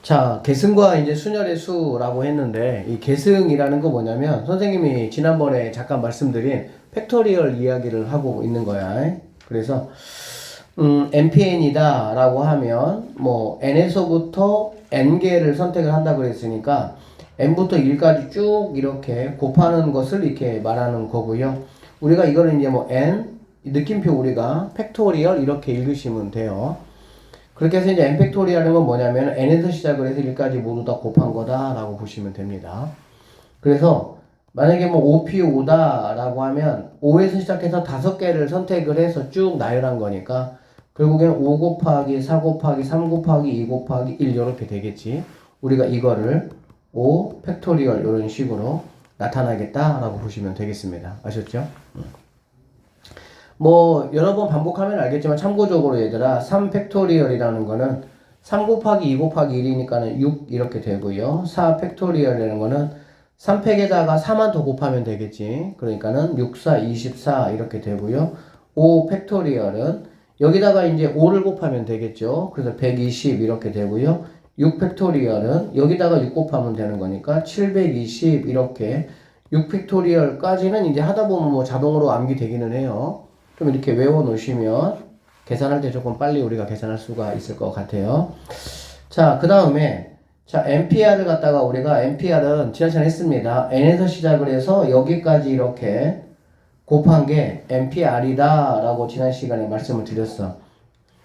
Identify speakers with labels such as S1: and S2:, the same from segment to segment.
S1: 자, 계승과 이제 순열의 수라고 했는데, 이 계승이라는 거 뭐냐면, 선생님이 지난번에 잠깐 말씀드린 팩토리얼 이야기를 하고 있는 거야. 그래서, NPN이다 라고 하면, 뭐, n에서부터 n개를 선택을 한다 그랬으니까, n부터 1까지 쭉 이렇게 곱하는 것을 이렇게 말하는 거고요. 우리가 이거는 이제 뭐, n, 느낌표 우리가 팩토리얼 이렇게 읽으시면 돼요. 그렇게 해서 이제 n 팩토리얼은 건 뭐냐면 n에서 시작을 해서 1까지 모두 다 곱한 거다 라고 보시면 됩니다. 그래서 만약에 뭐 5P5다 라고 하면 5에서 시작해서 5개를 선택을 해서 쭉 나열한 거니까 결국엔 5 곱하기 4 곱하기 3 곱하기 2 곱하기 1 이렇게 되겠지. 우리가 이거를 5 팩토리얼 이런 식으로 나타나겠다 라고 보시면 되겠습니다. 아셨죠? 뭐 여러 번 반복하면 알겠지만 참고적으로 얘들아 3 팩토리얼이라는 거는 3 곱하기 2 곱하기 1이니까는 6 이렇게 되고요. 4 팩토리얼이라는 거는 3팩에다가 4만 더 곱하면 되겠지. 그러니까는 6, 4, 24 이렇게 되고요. 5 팩토리얼은 여기다가 이제 5를 곱하면 되겠죠. 그래서 120 이렇게 되고요. 6 팩토리얼은 여기다가 6 곱하면 되는 거니까 720 이렇게 6 팩토리얼까지는 이제 하다 보면 뭐 자동으로 암기되기는 해요. 좀 이렇게 외워 놓으시면 계산할 때 조금 빨리 우리가 계산할 수가 있을 것 같아요. 자, 그 다음에 자, NPR을 갖다가 우리가 NPR은 지난 시간에 했습니다. N에서 시작을 해서 여기까지 이렇게 곱한 게 NPR이다 라고 지난 시간에 말씀을 드렸어.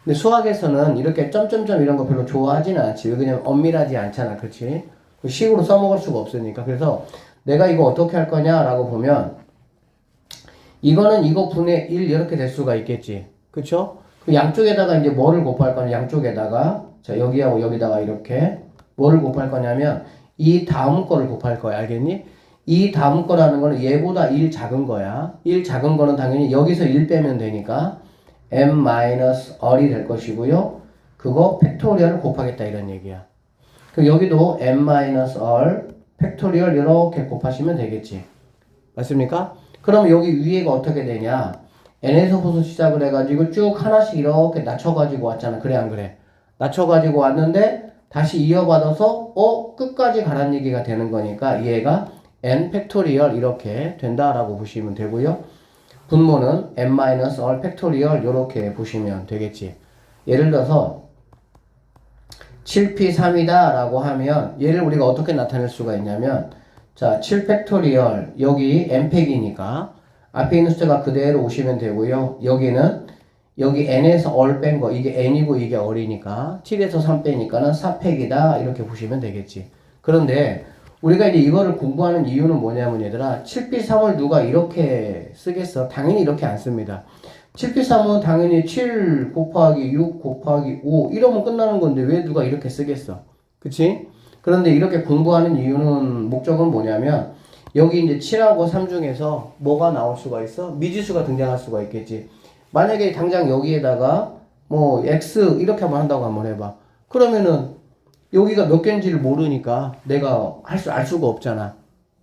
S1: 근데 수학에서는 이렇게 점점점 이런 거 별로 좋아하지는 않지. 왜냐면 엄밀하지 않잖아. 그치? 식으로 써먹을 수가 없으니까. 그래서 내가 이거 어떻게 할 거냐라고 보면 이거는 이거 분의 1 이렇게 될 수가 있겠지. 그쵸? 그 양쪽에다가 이제 뭐를 곱할 거냐, 양쪽에다가. 자, 여기하고 여기다가 이렇게 뭐를 곱할 거냐면 이 다음 거를 곱할 거야. 알겠니? 이 다음 거라는 거는 얘보다 1 작은 거야. 1 작은 거는 당연히 여기서 1 빼면 되니까 m-r이 될 것이고요. 그거 팩토리얼을 곱하겠다 이런 얘기야. 그럼 여기도 m-r 팩토리얼 이렇게 곱하시면 되겠지. 맞습니까? 그럼 여기 위에가 어떻게 되냐? n에서부터 시작을 해가지고 쭉 하나씩 이렇게 낮춰가지고 왔잖아. 그래 안 그래? 낮춰가지고 왔는데 다시 이어받아서 끝까지 가란 얘기가 되는 거니까 얘가 n 팩토리얼 이렇게 된다라고 보시면 되고요. 분모는 n-r 팩토리얼 이렇게 보시면 되겠지. 예를 들어서 7p3이다 라고 하면 얘를 우리가 어떻게 나타낼 수가 있냐면 자, 7 팩토리얼 여기 n팩이니까 앞에 있는 숫자가 그대로 오시면 되고요. 여기는 여기 n에서 얼 뺀 거 이게 n이고 이게 얼이니까 7에서 3 빼니까는 4팩이다 이렇게 보시면 되겠지. 그런데 우리가 이제 이거를 공부하는 이유는 뭐냐면 얘들아 7p3을 누가 이렇게 쓰겠어? 당연히 이렇게 안 씁니다. 7p3은 당연히 7 곱하기 6 곱하기 5 이러면 끝나는 건데 왜 누가 이렇게 쓰겠어? 그치? 그런데 이렇게 공부하는 이유는 목적은 뭐냐면 여기 이제 7하고 3 중에서 뭐가 나올 수가 있어? 미지수가 등장할 수가 있겠지. 만약에 당장 여기에다가 뭐 x 이렇게 한번 한다고 한번 해봐. 그러면은 여기가 몇 개인지를 모르니까 내가 알 수가 없잖아.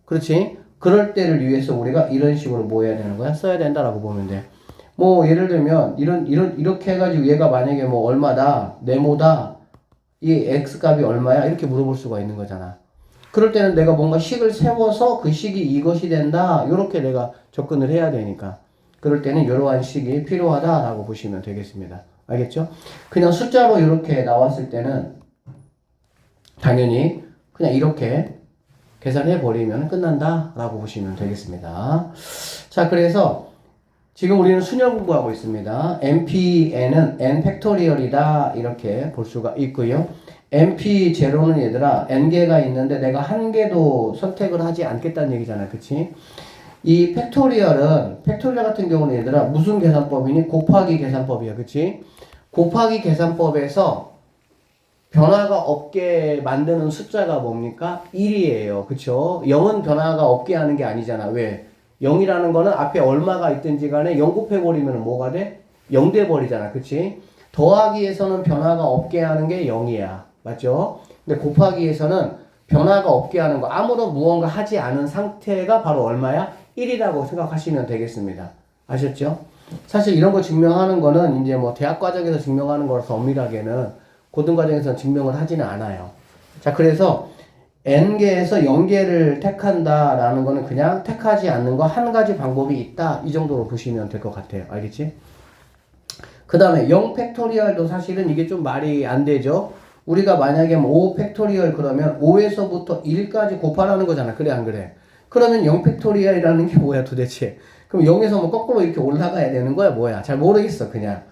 S1: 그렇지? 그럴 때를 위해서 우리가 이런 식으로 뭐 해야 되는 거야? 써야 된다라고 보면 돼. 뭐 예를 들면 이렇게 해가지고 얘가 만약에 뭐 얼마다 네모다 이 x 값이 얼마야? 이렇게 물어볼 수가 있는 거잖아. 그럴 때는 내가 뭔가 식을 세워서 그 식이 이것이 된다. 이렇게 내가 접근을 해야 되니까. 그럴 때는 이러한 식이 필요하다라고 보시면 되겠습니다. 알겠죠? 그냥 숫자로 이렇게 나왔을 때는 당연히 그냥 이렇게 계산해 버리면 끝난다라고 보시면 되겠습니다. 자, 그래서 지금 우리는 순열 공부하고 있습니다. NPN은 n 팩토리얼이다 이렇게 볼 수가 있고요. NP0는 얘들아 n개가 있는데 내가 한 개도 선택을 하지 않겠다는 얘기잖아. 그치? 이 팩토리얼 같은 경우는 얘들아 무슨 계산법이니? 곱하기 계산법이야. 그치? 곱하기 계산법에서 변화가 없게 만드는 숫자가 뭡니까? 1이에요. 그쵸? 0은 변화가 없게 하는 게 아니잖아. 왜? 0이라는 거는 앞에 얼마가 있든지 간에 0 곱해버리면 뭐가 돼? 0 돼버리잖아. 그치? 더하기에서는 변화가 없게 하는 게 0이야. 맞죠? 근데 곱하기에서는 변화가 없게 하는 거, 아무런 무언가 하지 않은 상태가 바로 얼마야? 1이라고 생각하시면 되겠습니다. 아셨죠? 사실 이런 거 증명하는 거는 이제 뭐 대학 과정에서 증명하는 거라서 엄밀하게는 고등 과정에서 증명을 하지는 않아요. 자, 그래서 n개에서 0개를 택한다라는 거는 그냥 택하지 않는 거 한 가지 방법이 있다. 이 정도로 보시면 될 것 같아요. 알겠지? 그 다음에 0 팩토리얼도 사실은 이게 좀 말이 안 되죠. 우리가 만약에 5 팩토리얼 그러면 5에서부터 1까지 곱하라는 거잖아. 그래 안 그래? 그러면 0 팩토리얼이라는 게 뭐야 도대체? 그럼 0에서 뭐 거꾸로 이렇게 올라가야 되는 거야 뭐야? 잘 모르겠어 그냥.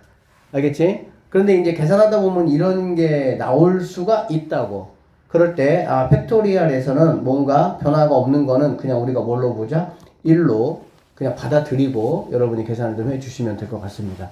S1: 알겠지? 그런데 이제 계산하다 보면 이런 게 나올 수가 있다고. 그럴 때 팩토리얼에서는 뭔가 변화가 없는 거는 그냥 우리가 뭘로 보자? 1로 그냥 받아들이고 여러분이 계산을 좀 해주시면 될 것 같습니다.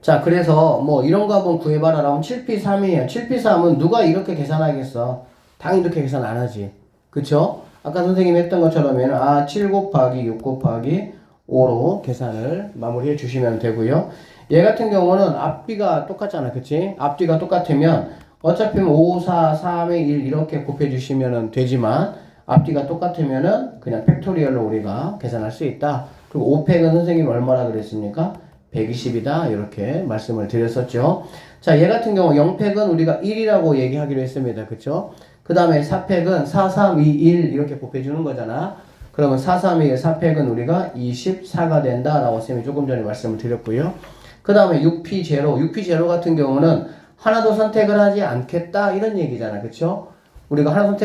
S1: 자, 그래서 뭐 이런 거 한번 구해봐라 라면 7P3이에요. 7P3은 누가 이렇게 계산하겠어? 당연히 이렇게 계산 안 하지. 그쵸? 아까 선생님이 했던 것처럼은 7 곱하기 6 곱하기 5로 계산을 마무리해 주시면 되고요. 얘 같은 경우는 앞뒤가 똑같잖아. 그치? 앞뒤가 똑같으면 어차피 5, 4, 3의 1 이렇게 곱해 주시면 되지만 앞뒤가 똑같으면은 그냥 팩토리얼로 우리가 계산할 수 있다. 그리고 5팩은 선생님이 얼마나 그랬습니까? 120이다 이렇게 말씀을 드렸었죠. 자, 얘 같은 경우 0팩은 우리가 1이라고 얘기하기로 했습니다. 그쵸? 그 다음에 4팩은 4, 3, 2, 1 이렇게 곱해주는 거잖아. 그러면 4, 3, 2, 1, 4팩은 우리가 24가 된다 라고 쌤이 조금 전에 말씀을 드렸고요. 그 다음에 6P0 6P0 같은 경우는 하나도 선택을 하지 않겠다 이런 얘기잖아. 그쵸? 우리가 하나도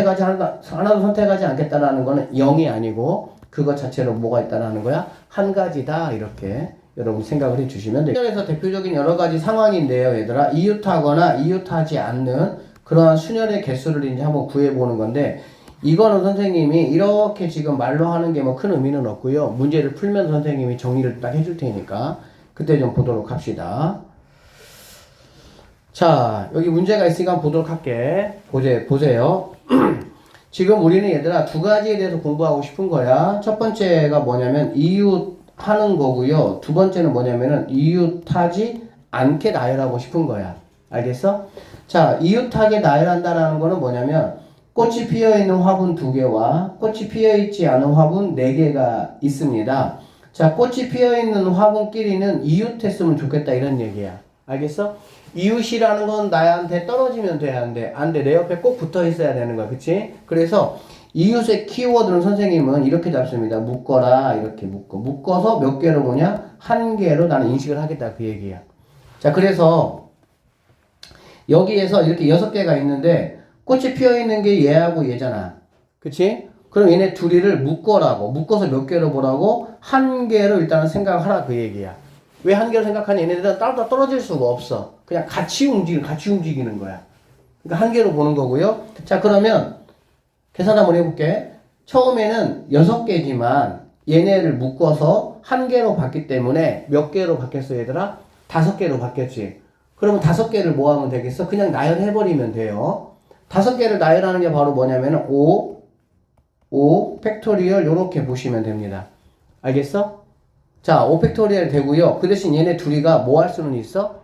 S1: 선택하지 않겠다라는 거는 0이 아니고 그것 자체로 뭐가 있다라는 거야? 한 가지다 이렇게 여러분 생각을 해 주시면 돼요. 순열에서 대표적인 여러 가지 상황인데요, 얘들아. 이웃하거나 이웃하지 않는 그러한 순열의 개수를 이제 한번 구해보는 건데, 이거는 선생님이 이렇게 지금 말로 하는 게 뭐 큰 의미는 없고요. 문제를 풀면 선생님이 정리를 딱 해줄 테니까 그때 좀 보도록 합시다. 자, 여기 문제가 있으니까 보도록 할게. 보세요. 지금 우리는 얘들아 두 가지에 대해서 공부하고 싶은 거야. 첫 번째가 뭐냐면 이웃 하는 거고요. 두 번째는 뭐냐면은 이웃하지 않게 나열하고 싶은 거야. 알겠어? 자, 이웃하게 나열한다라는 거는 뭐냐면 꽃이 피어있는 화분 2개와 꽃이 피어있지 않은 화분 4개가 있습니다. 자, 꽃이 피어있는 화분끼리는 이웃했으면 좋겠다 이런 얘기야. 알겠어? 이웃이라는 건 나한테 떨어지면 돼, 안 돼? 안 돼. 내 옆에 꼭 붙어 있어야 되는 거야. 그치? 그래서 이웃의 키워드는 선생님은 이렇게 잡습니다. 묶어라. 이렇게 묶어서 몇 개로 뭐냐? 한 개로 나는 인식을 하겠다. 그 얘기야. 자, 그래서 여기에서 이렇게 6개가 있는데 꽃이 피어있는 게 얘하고 얘잖아. 그치? 그럼 얘네 둘이를 묶어라고. 묶어서 몇 개로 보라고? 한 개로 일단은 생각을 하라. 그 얘기야. 왜 한 개로 생각하니? 얘네들은 따로 떨어질 수가 없어. 그냥 같이 움직이는 거야. 그러니까 한 개로 보는 거고요. 자, 그러면 계산 한번 해볼게. 처음에는 6개지만 얘네를 묶어서 한 개로 봤기 때문에 몇 개로 바뀌었어 얘들아? 5개로 바뀌었지. 그러면 5개를 뭐 하면 되겠어? 그냥 나열해버리면 돼요. 5개를 나열하는 게 바로 뭐냐면 5 팩토리얼 요렇게 보시면 됩니다. 알겠어? 자, 5 팩토리얼 되고요. 그 대신 얘네 둘이가 뭐 할 수는 있어?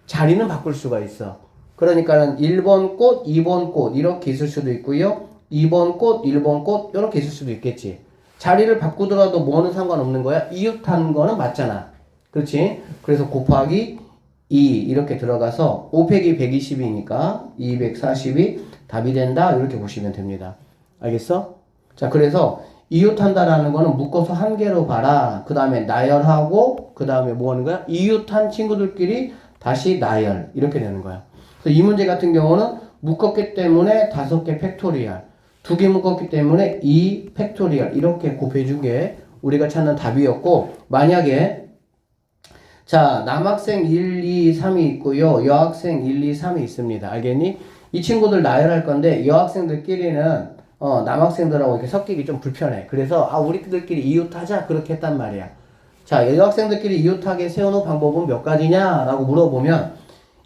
S1: 자리는 바꿀 수가 있어. 그러니까는 1번 꽃, 2번 꽃 이렇게 있을 수도 있고요. 2번 꽃, 1번 꽃 이렇게 있을 수도 있겠지. 자리를 바꾸더라도 뭐는 상관없는 거야? 이웃하는 거는 맞잖아. 그렇지? 그래서 곱하기 2 이렇게 들어가서 5 팩이 120이니까 240이 답이 된다. 이렇게 보시면 됩니다. 알겠어? 자, 그래서 이웃한다라는 거는 묶어서 한 개로 봐라. 그 다음에 나열하고 그 다음에 뭐 하는 거야? 이웃한 친구들끼리 다시 나열 이렇게 되는 거야. 그래서 이 문제 같은 경우는 묶었기 때문에 5개 팩토리얼 2개 묶었기 때문에 2 팩토리얼 이렇게 곱해준 게 우리가 찾는 답이었고, 만약에 자 남학생 1, 2, 3이 있고요. 여학생 1, 2, 3이 있습니다. 알겠니? 이 친구들 나열할 건데 여학생들끼리는 남학생들하고 이렇게 섞이기 좀 불편해. 그래서 우리들끼리 이웃하자 그렇게 했단 말이야. 자, 여학생들끼리 이웃하게 세우는 방법은 몇 가지냐 라고 물어보면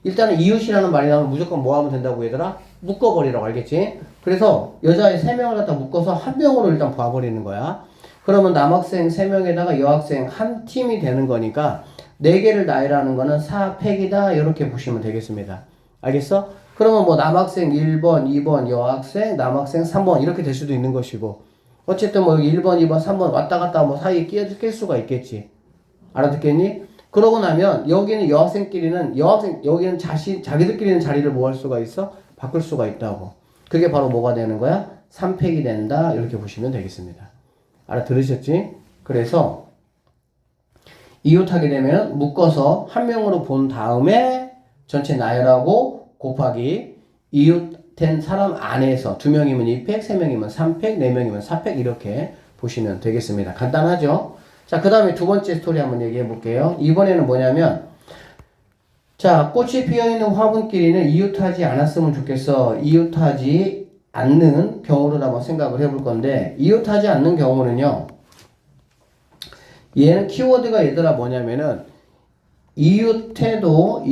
S1: 일단은 이웃이라는 말이 나오면 무조건 뭐 하면 된다고 얘들아? 묶어버리라고. 알겠지? 그래서 여자애 3명을 갖다 묶어서 한 명으로 일단 봐버리는 거야. 그러면 남학생 3명에다가 여학생 한 팀이 되는 거니까 4개를 나열하는 거는 4팩이다 이렇게 보시면 되겠습니다. 알겠어? 그러면 뭐 남학생 1번, 2번, 여학생, 남학생 3번 이렇게 될 수도 있는 것이고, 어쨌든 뭐 1번, 2번, 3번 왔다 갔다 뭐 사이에 낄 수가 있겠지. 알아듣겠니? 그러고 나면 여기는 여학생끼리는 여기는 자기들끼리는 자리를 뭐 할 수가 있어? 바꿀 수가 있다고. 그게 바로 뭐가 되는 거야? 3팩이 된다. 이렇게 보시면 되겠습니다. 알아들으셨지? 그래서 이웃하게 되면 묶어서 한 명으로 본 다음에 전체 나열하고 곱하기 이웃된 사람 안에서 2명이면 2팩, 3명이면 3팩, 4명이면 4팩 이렇게 보시면 되겠습니다. 간단하죠? 자, 그 다음에 두 번째 스토리 한번 얘기해 볼게요. 이번에는 뭐냐면 자, 꽃이 피어있는 화분끼리는 이웃하지 않았으면 좋겠어. 이웃하지 않는 경우를 한번 생각을 해볼 건데 이웃하지 않는 경우는요. 얘는 키워드가 얘들아 뭐냐면은 이웃해도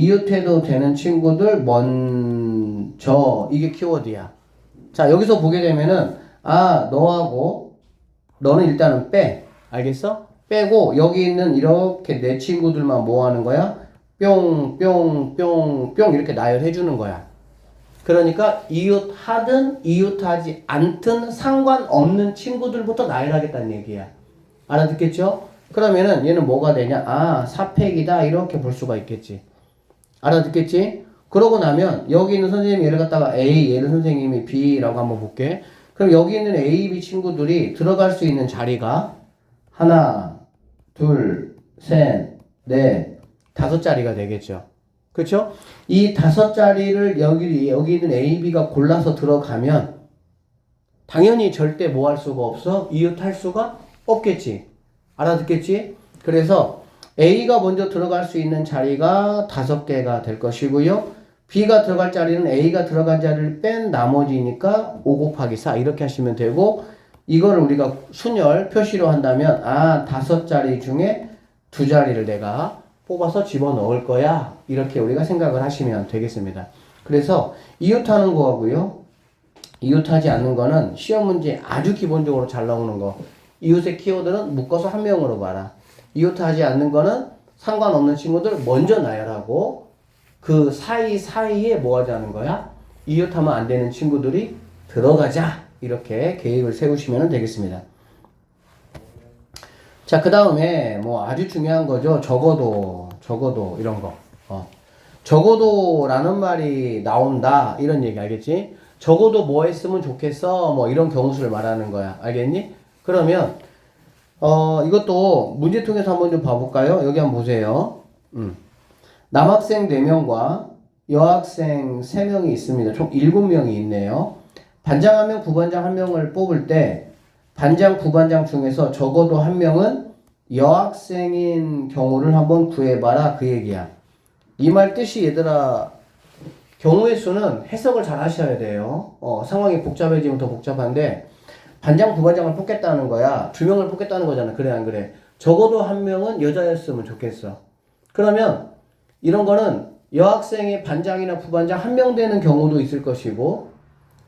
S1: 되는 친구들 먼저 이게 키워드야. 자, 여기서 보게 되면은 너는 일단은 빼. 알겠어? 빼고 여기 있는 이렇게 내 친구들만 뭐 하는 거야? 뿅 이렇게 나열해 주는 거야. 그러니까 이웃하든 이웃하지 않든 상관없는 친구들부터 나열하겠다는 얘기야. 알아듣겠죠? 그러면은 얘는 뭐가 되냐? 사팩이다 이렇게 볼 수가 있겠지. 알아듣겠지? 그러고 나면 여기 있는 선생님이 얘를 갖다가 A, 얘를 선생님이 B라고 한번 볼게. 그럼 여기 있는 A, B 친구들이 들어갈 수 있는 자리가 하나, 둘, 셋, 넷, 5자리가 되겠죠. 그렇죠? 이 5자리를 여기 있는 A, B가 골라서 들어가면 당연히 절대 뭐 할 수가 없어? 이웃할 수가 없겠지. 알아듣겠지? 그래서 A가 먼저 들어갈 수 있는 자리가 5개가 될 것이고요. B가 들어갈 자리는 A가 들어간 자리를 뺀 나머지니까 5 곱하기 4 이렇게 하시면 되고 이거를 우리가 순열 표시로 한다면 5자리 중에 2자리를 내가 뽑아서 집어넣을 거야. 이렇게 우리가 생각을 하시면 되겠습니다. 그래서 이웃하는 거하고요. 이웃하지 않는 거는 시험 문제 아주 기본적으로 잘 나오는 거. 이웃의 키워드는 묶어서 한 명으로 봐라. 이웃하지 않는 거는 상관없는 친구들 먼저 나열하고 그 사이에 뭐 하자는 거야? 이웃하면 안 되는 친구들이 들어가자. 이렇게 계획을 세우시면 되겠습니다. 자, 그 다음에 뭐 아주 중요한 거죠. 적어도 이런 거. 적어도라는 말이 나온다. 이런 얘기 알겠지? 적어도 뭐 했으면 좋겠어. 뭐 이런 경우수를 말하는 거야. 알겠니? 그러면 이것도 문제통에서 한번 좀 봐볼까요? 여기 한번 보세요. 남학생 4명과 여학생 3명이 있습니다. 총 7명이 있네요. 반장 1명, 부반장 1명을 뽑을 때 반장, 부반장 중에서 적어도 1명은 여학생인 경우를 한번 구해봐라 그 얘기야. 이 말 뜻이 얘들아 경우의 수는 해석을 잘 하셔야 돼요. 상황이 복잡해지면 더 복잡한데 반장, 부반장을 뽑겠다는 거야. 2명을 뽑겠다는 거잖아. 그래 안 그래? 적어도 1명은 여자였으면 좋겠어. 그러면 이런 거는 여학생이 반장이나 부반장 1명 되는 경우도 있을 것이고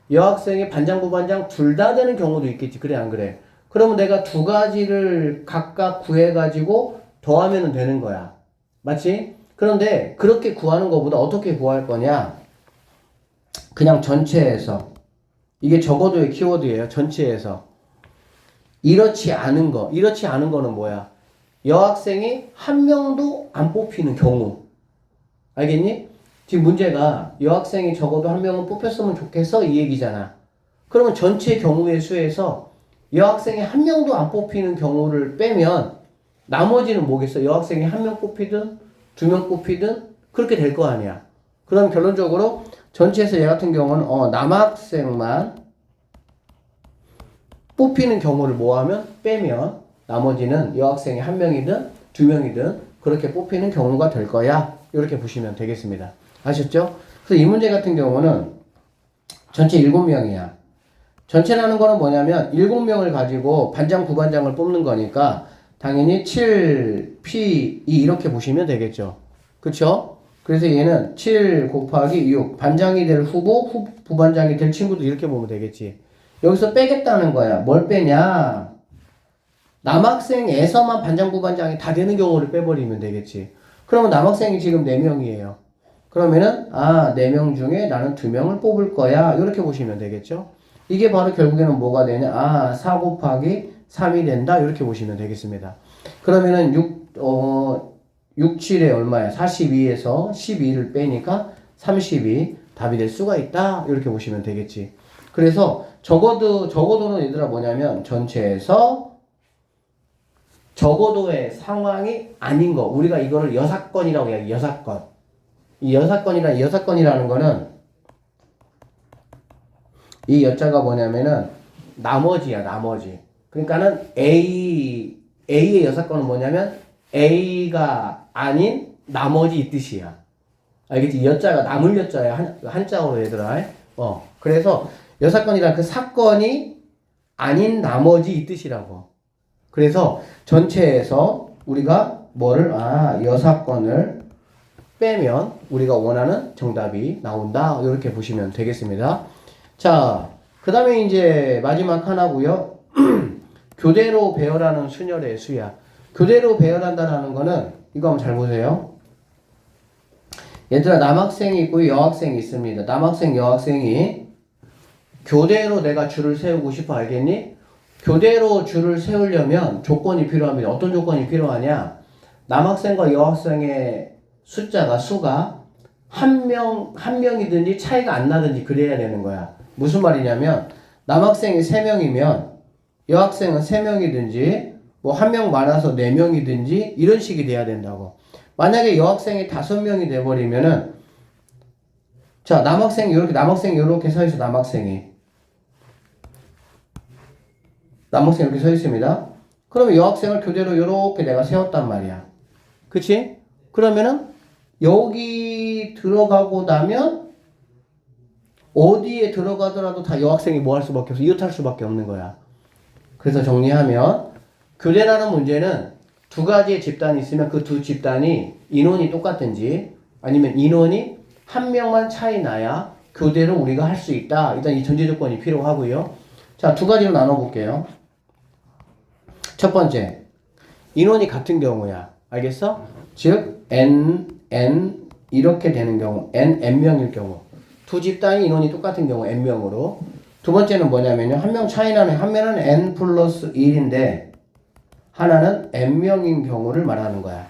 S1: 여학생이 반장, 부반장 둘 다 되는 경우도 있겠지. 그래 안 그래? 그러면 내가 2가지를 각각 구해가지고 더하면 되는 거야. 맞지? 그런데 그렇게 구하는 것보다 어떻게 구할 거냐? 그냥 전체에서 이게 적어도의 키워드예요. 전체에서 이렇지 않은 거는 뭐야? 여학생이 1명도 안 뽑히는 경우. 알겠니? 지금 문제가 여학생이 적어도 1명은 뽑혔으면 좋겠어 이 얘기잖아. 그러면 전체 경우의 수에서 여학생이 1명도 안 뽑히는 경우를 빼면 나머지는 뭐겠어? 여학생이 1명 뽑히든 2명 뽑히든 그렇게 될 거 아니야. 그럼 결론적으로 전체에서 얘 같은 경우는 남학생만 뽑히는 경우를 뭐하면 빼면 나머지는 여학생이 1명이든 2명이든 그렇게 뽑히는 경우가 될 거야. 이렇게 보시면 되겠습니다. 아셨죠? 그래서 이 문제 같은 경우는 전체 7명이야. 전체라는 거는 뭐냐면 7명을 가지고 반장, 부반장을 뽑는 거니까 당연히 7, P, 2 이렇게 보시면 되겠죠. 그쵸? 그래서 얘는 7 곱하기 6 반장이 될 후보, 부반장이 될 친구도 이렇게 보면 되겠지. 여기서 빼겠다는 거야. 뭘 빼냐? 남학생에서만 반장, 부반장이 다 되는 경우를 빼버리면 되겠지. 그러면 남학생이 지금 4명이에요. 그러면은 4명 중에 나는 2명을 뽑을 거야. 이렇게 보시면 되겠죠. 이게 바로 결국에는 뭐가 되냐? 4 곱하기 3이 된다. 이렇게 보시면 되겠습니다. 그러면은 6, 7에 얼마야? 42에서 12를 빼니까 32 답이 될 수가 있다. 이렇게 보시면 되겠지. 그래서 적어도는 얘들아 뭐냐면 전체에서 적어도의 상황이 아닌 거. 우리가 이거를 여사건이라고 이야기, 여사건. 이 여사건이라는 거는 이 여자가 뭐냐면은 나머지야, 나머지. 그러니까는 A의 여사건은 뭐냐면 A가 아닌 나머지 이 뜻이야. 알겠지? 여자가 남을 여자야, 한자어로 얘들아. 그래서 여사건이란 그 사건이 아닌 나머지 이 뜻이라고. 그래서 전체에서 우리가 여사건을 빼면 우리가 원하는 정답이 나온다. 이렇게 보시면 되겠습니다. 자, 그 다음에 이제 마지막 하나고요. 교대로 배열하는 순열의 수야. 교대로 배열한다는 거는 이거 한번 잘 보세요. 얘들아 남학생이 있고 여학생이 있습니다. 남학생, 여학생이 교대로 내가 줄을 세우고 싶어. 알겠니? 교대로 줄을 세우려면 조건이 필요합니다. 어떤 조건이 필요하냐? 남학생과 여학생의 수가 한 명이든지 차이가 안 나든지 그래야 되는 거야. 무슨 말이냐면 남학생이 3명이면 여학생은 3명이든지 뭐 한 명 많아서 4명이든지 이런 식이 돼야 된다고. 만약에 여학생이 5명이 돼버리면은 자 남학생이 이렇게 서 있어. 남학생이 이렇게 서 있습니다. 그러면 여학생을 교대로 이렇게 내가 세웠단 말이야. 그치? 그러면은 여기 들어가고 나면 어디에 들어가더라도 다 여학생이 뭐 할 수밖에 없어. 이웃할 수밖에 없는 거야. 그래서 정리하면 교대라는 문제는 두 가지의 집단이 있으면 그 두 집단이 인원이 똑같든지 아니면 인원이 한 명만 차이 나야 교대를 우리가 할 수 있다. 일단 이 전제 조건이 필요하고요. 자, 두 가지로 나눠볼게요. 첫 번째, 인원이 같은 경우야. 알겠어? 즉, n 이렇게 되는 경우, n명일 경우. 두 집단이 인원이 똑같은 경우, n명으로. 두 번째는 뭐냐면요. 한 명 차이 나는, 한 명은 n 플러스 1인데, 하나는 n명인 경우를 말하는 거야.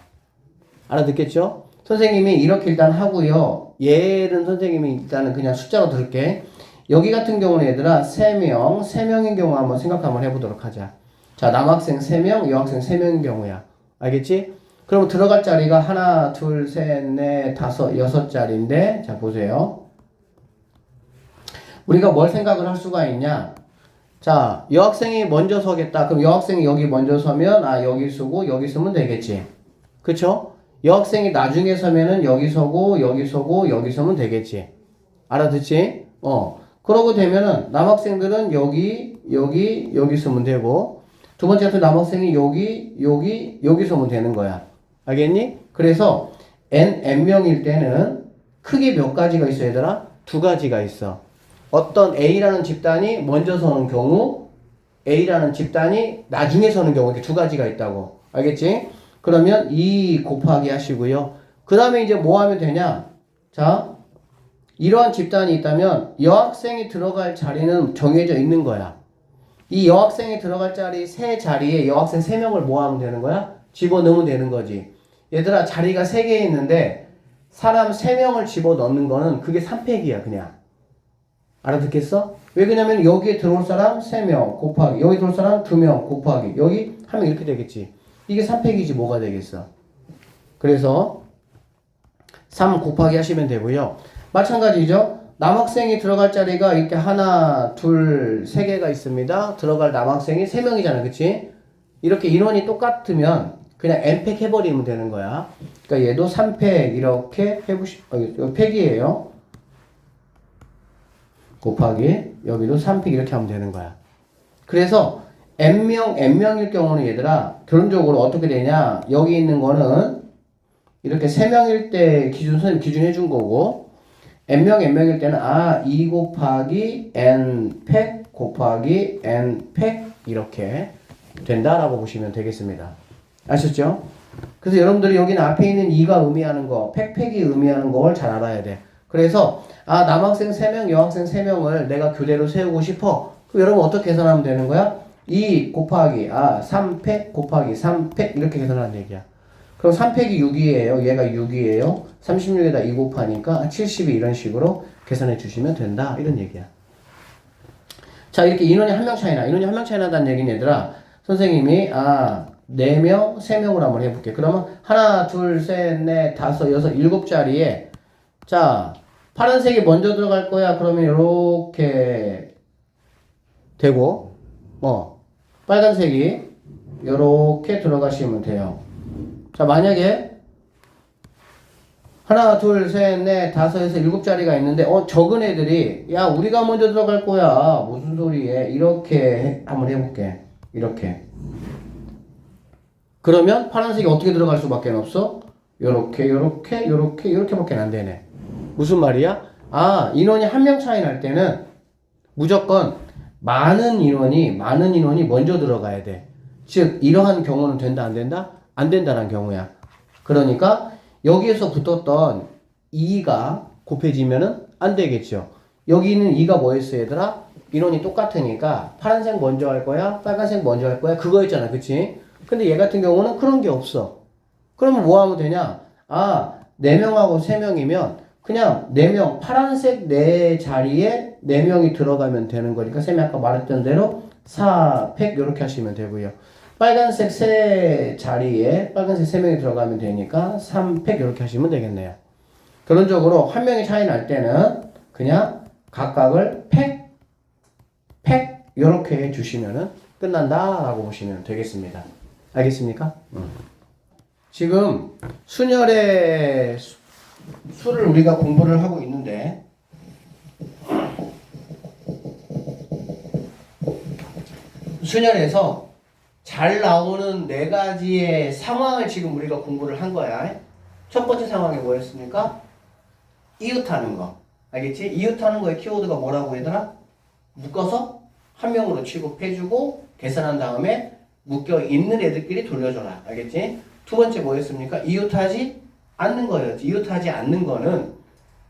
S1: 알아듣겠죠? 선생님이 이렇게 일단 하고요. 얘는 선생님이 일단은 그냥 숫자로 들을게. 여기 같은 경우는 얘들아, 3명인 경우 한번 생각 한번 해보도록 하자. 자, 남학생 3명, 여학생 3명인 경우야. 알겠지? 그럼 들어갈 자리가 하나, 둘, 셋, 넷, 다섯, 6자리인데, 자, 보세요. 우리가 뭘 생각을 할 수가 있냐? 자, 여학생이 먼저 서겠다. 그럼 여학생이 여기 먼저 서면, 여기 서고, 여기 서면 되겠지. 그쵸? 여학생이 나중에 서면은 여기 서고, 여기 서고, 여기 서면 되겠지. 알아듣지? 그러고 되면은 남학생들은 여기 서면 되고, 두 번째 같은 남학생이 여기 서면 되는 거야. 알겠니? 그래서 n명일 때는 크게 몇 가지가 있어, 얘들아? 두 가지가 있어. 어떤 A라는 집단이 먼저 서는 경우, A라는 집단이 나중에 서는 경우, 이렇게 두 가지가 있다고. 알겠지? 그러면 2 곱하기 하시고요. 그 다음에 이제 뭐 하면 되냐? 자, 이러한 집단이 있다면 여학생이 들어갈 자리는 정해져 있는 거야. 이 여학생이 들어갈 자리 세 자리에 여학생 3명을 모아하면 되는 거야? 집어넣으면 되는 거지. 얘들아, 자리가 3개 있는데 사람 3명을 집어넣는 거는 그게 3팩이야, 그냥. 알아듣겠어? 왜 그러냐면 여기에 들어올 사람 3명 곱하기, 여기 들어올 사람 2명 곱하기, 여기 하면 이렇게 되겠지. 이게 3팩이지 뭐가 되겠어. 그래서 3 곱하기 하시면 되고요. 마찬가지죠. 남학생이 들어갈 자리가 이렇게 하나, 둘, 3개가 있습니다. 들어갈 남학생이 3명이잖아. 그치? 이렇게 인원이 똑같으면 그냥 n팩 해버리면 되는 거야. 그러니까 얘도 3팩 이렇게 이거 팩이에요. 곱하기 여기도 3팩 이렇게 하면 되는 거야. 그래서 n명일 경우는 얘들아 결론적으로 어떻게 되냐? 여기 있는 거는 이렇게 3명일 때 선생님 기준해 준 거고, n명일 때는 2 곱하기 n팩 곱하기 n팩 이렇게 된다라고 보시면 되겠습니다. 아셨죠? 그래서 여러분들이 여기는 앞에 있는 2가 의미하는 거, 팩이 의미하는 걸 잘 알아야 돼. 그래서 남학생 3명, 여학생 3명을 내가 교대로 세우고 싶어. 그럼 여러분 어떻게 계산하면 되는 거야? 2 곱하기 3팩 곱하기 3팩 이렇게 계산하는 얘기야. 그럼 그럼 3 빼기 6이에요. 얘가 6이에요. 36에다 2 곱하니까 70이 이런 식으로 계산해 주시면 된다. 이런 얘기야. 자, 이렇게 인원이 한 명 차이나, 인원이 한 명 차이 나다는 얘기는 얘들아, 선생님이, 4명, 3명으로 한번 해볼게. 그러면, 하나, 둘, 셋, 넷, 다섯, 여섯, 7자리에, 자, 파란색이 먼저 들어갈 거야. 그러면 이렇게 되고, 빨간색이 이렇게 들어가시면 돼요. 자, 만약에, 하나, 둘, 셋, 넷, 다섯, 여섯, 7자리가 있는데, 적은 애들이, 야, 우리가 먼저 들어갈 거야. 무슨 소리에? 이렇게 한번 해볼게. 이렇게. 그러면 파란색이 어떻게 들어갈 수밖에 없어? 요렇게 밖에 안 되네. 무슨 말이야? 인원이 한 명 차이 날 때는 무조건 많은 인원이 먼저 들어가야 돼. 즉, 이러한 경우는 된다, 안 된다? 안 된다는 경우야. 그러니까, 여기에서 붙었던 2가 곱해지면은 안 되겠죠. 여기 있는 2가 뭐였어, 얘들아? 인원이 똑같으니까 파란색 먼저 할 거야? 빨간색 먼저 할 거야? 그거였잖아, 그치? 근데 얘 같은 경우는 그런 게 없어. 그러면 뭐 하면 되냐? 4명하고 3명이면 그냥 4명, 파란색 4자리에 4명이 들어가면 되는 거니까 쌤이 아까 말했던 대로 4, 팩 이렇게 하시면 되고요. 빨간색 3자리에 빨간색 3명이 들어가면 되니까 3팩 이렇게 하시면 되겠네요. 결론적으로 한 명이 차이 날 때는 그냥 각각을 팩 이렇게 해주시면은 끝난다 라고 보시면 되겠습니다. 알겠습니까? 지금 순열의 수를 우리가 공부를 하고 있는데 순열에서 잘 나오는 4가지의 상황을 지금 우리가 공부를 한 거야. 첫 번째 상황이 뭐였습니까? 이웃하는 거. 알겠지? 이웃하는 거의 키워드가 뭐라고 얘들아? 묶어서 한 명으로 취급해주고 계산한 다음에 묶여 있는 애들끼리 돌려줘라. 알겠지? 두 번째 뭐였습니까? 이웃하지 않는 거였지. 이웃하지 않는 거는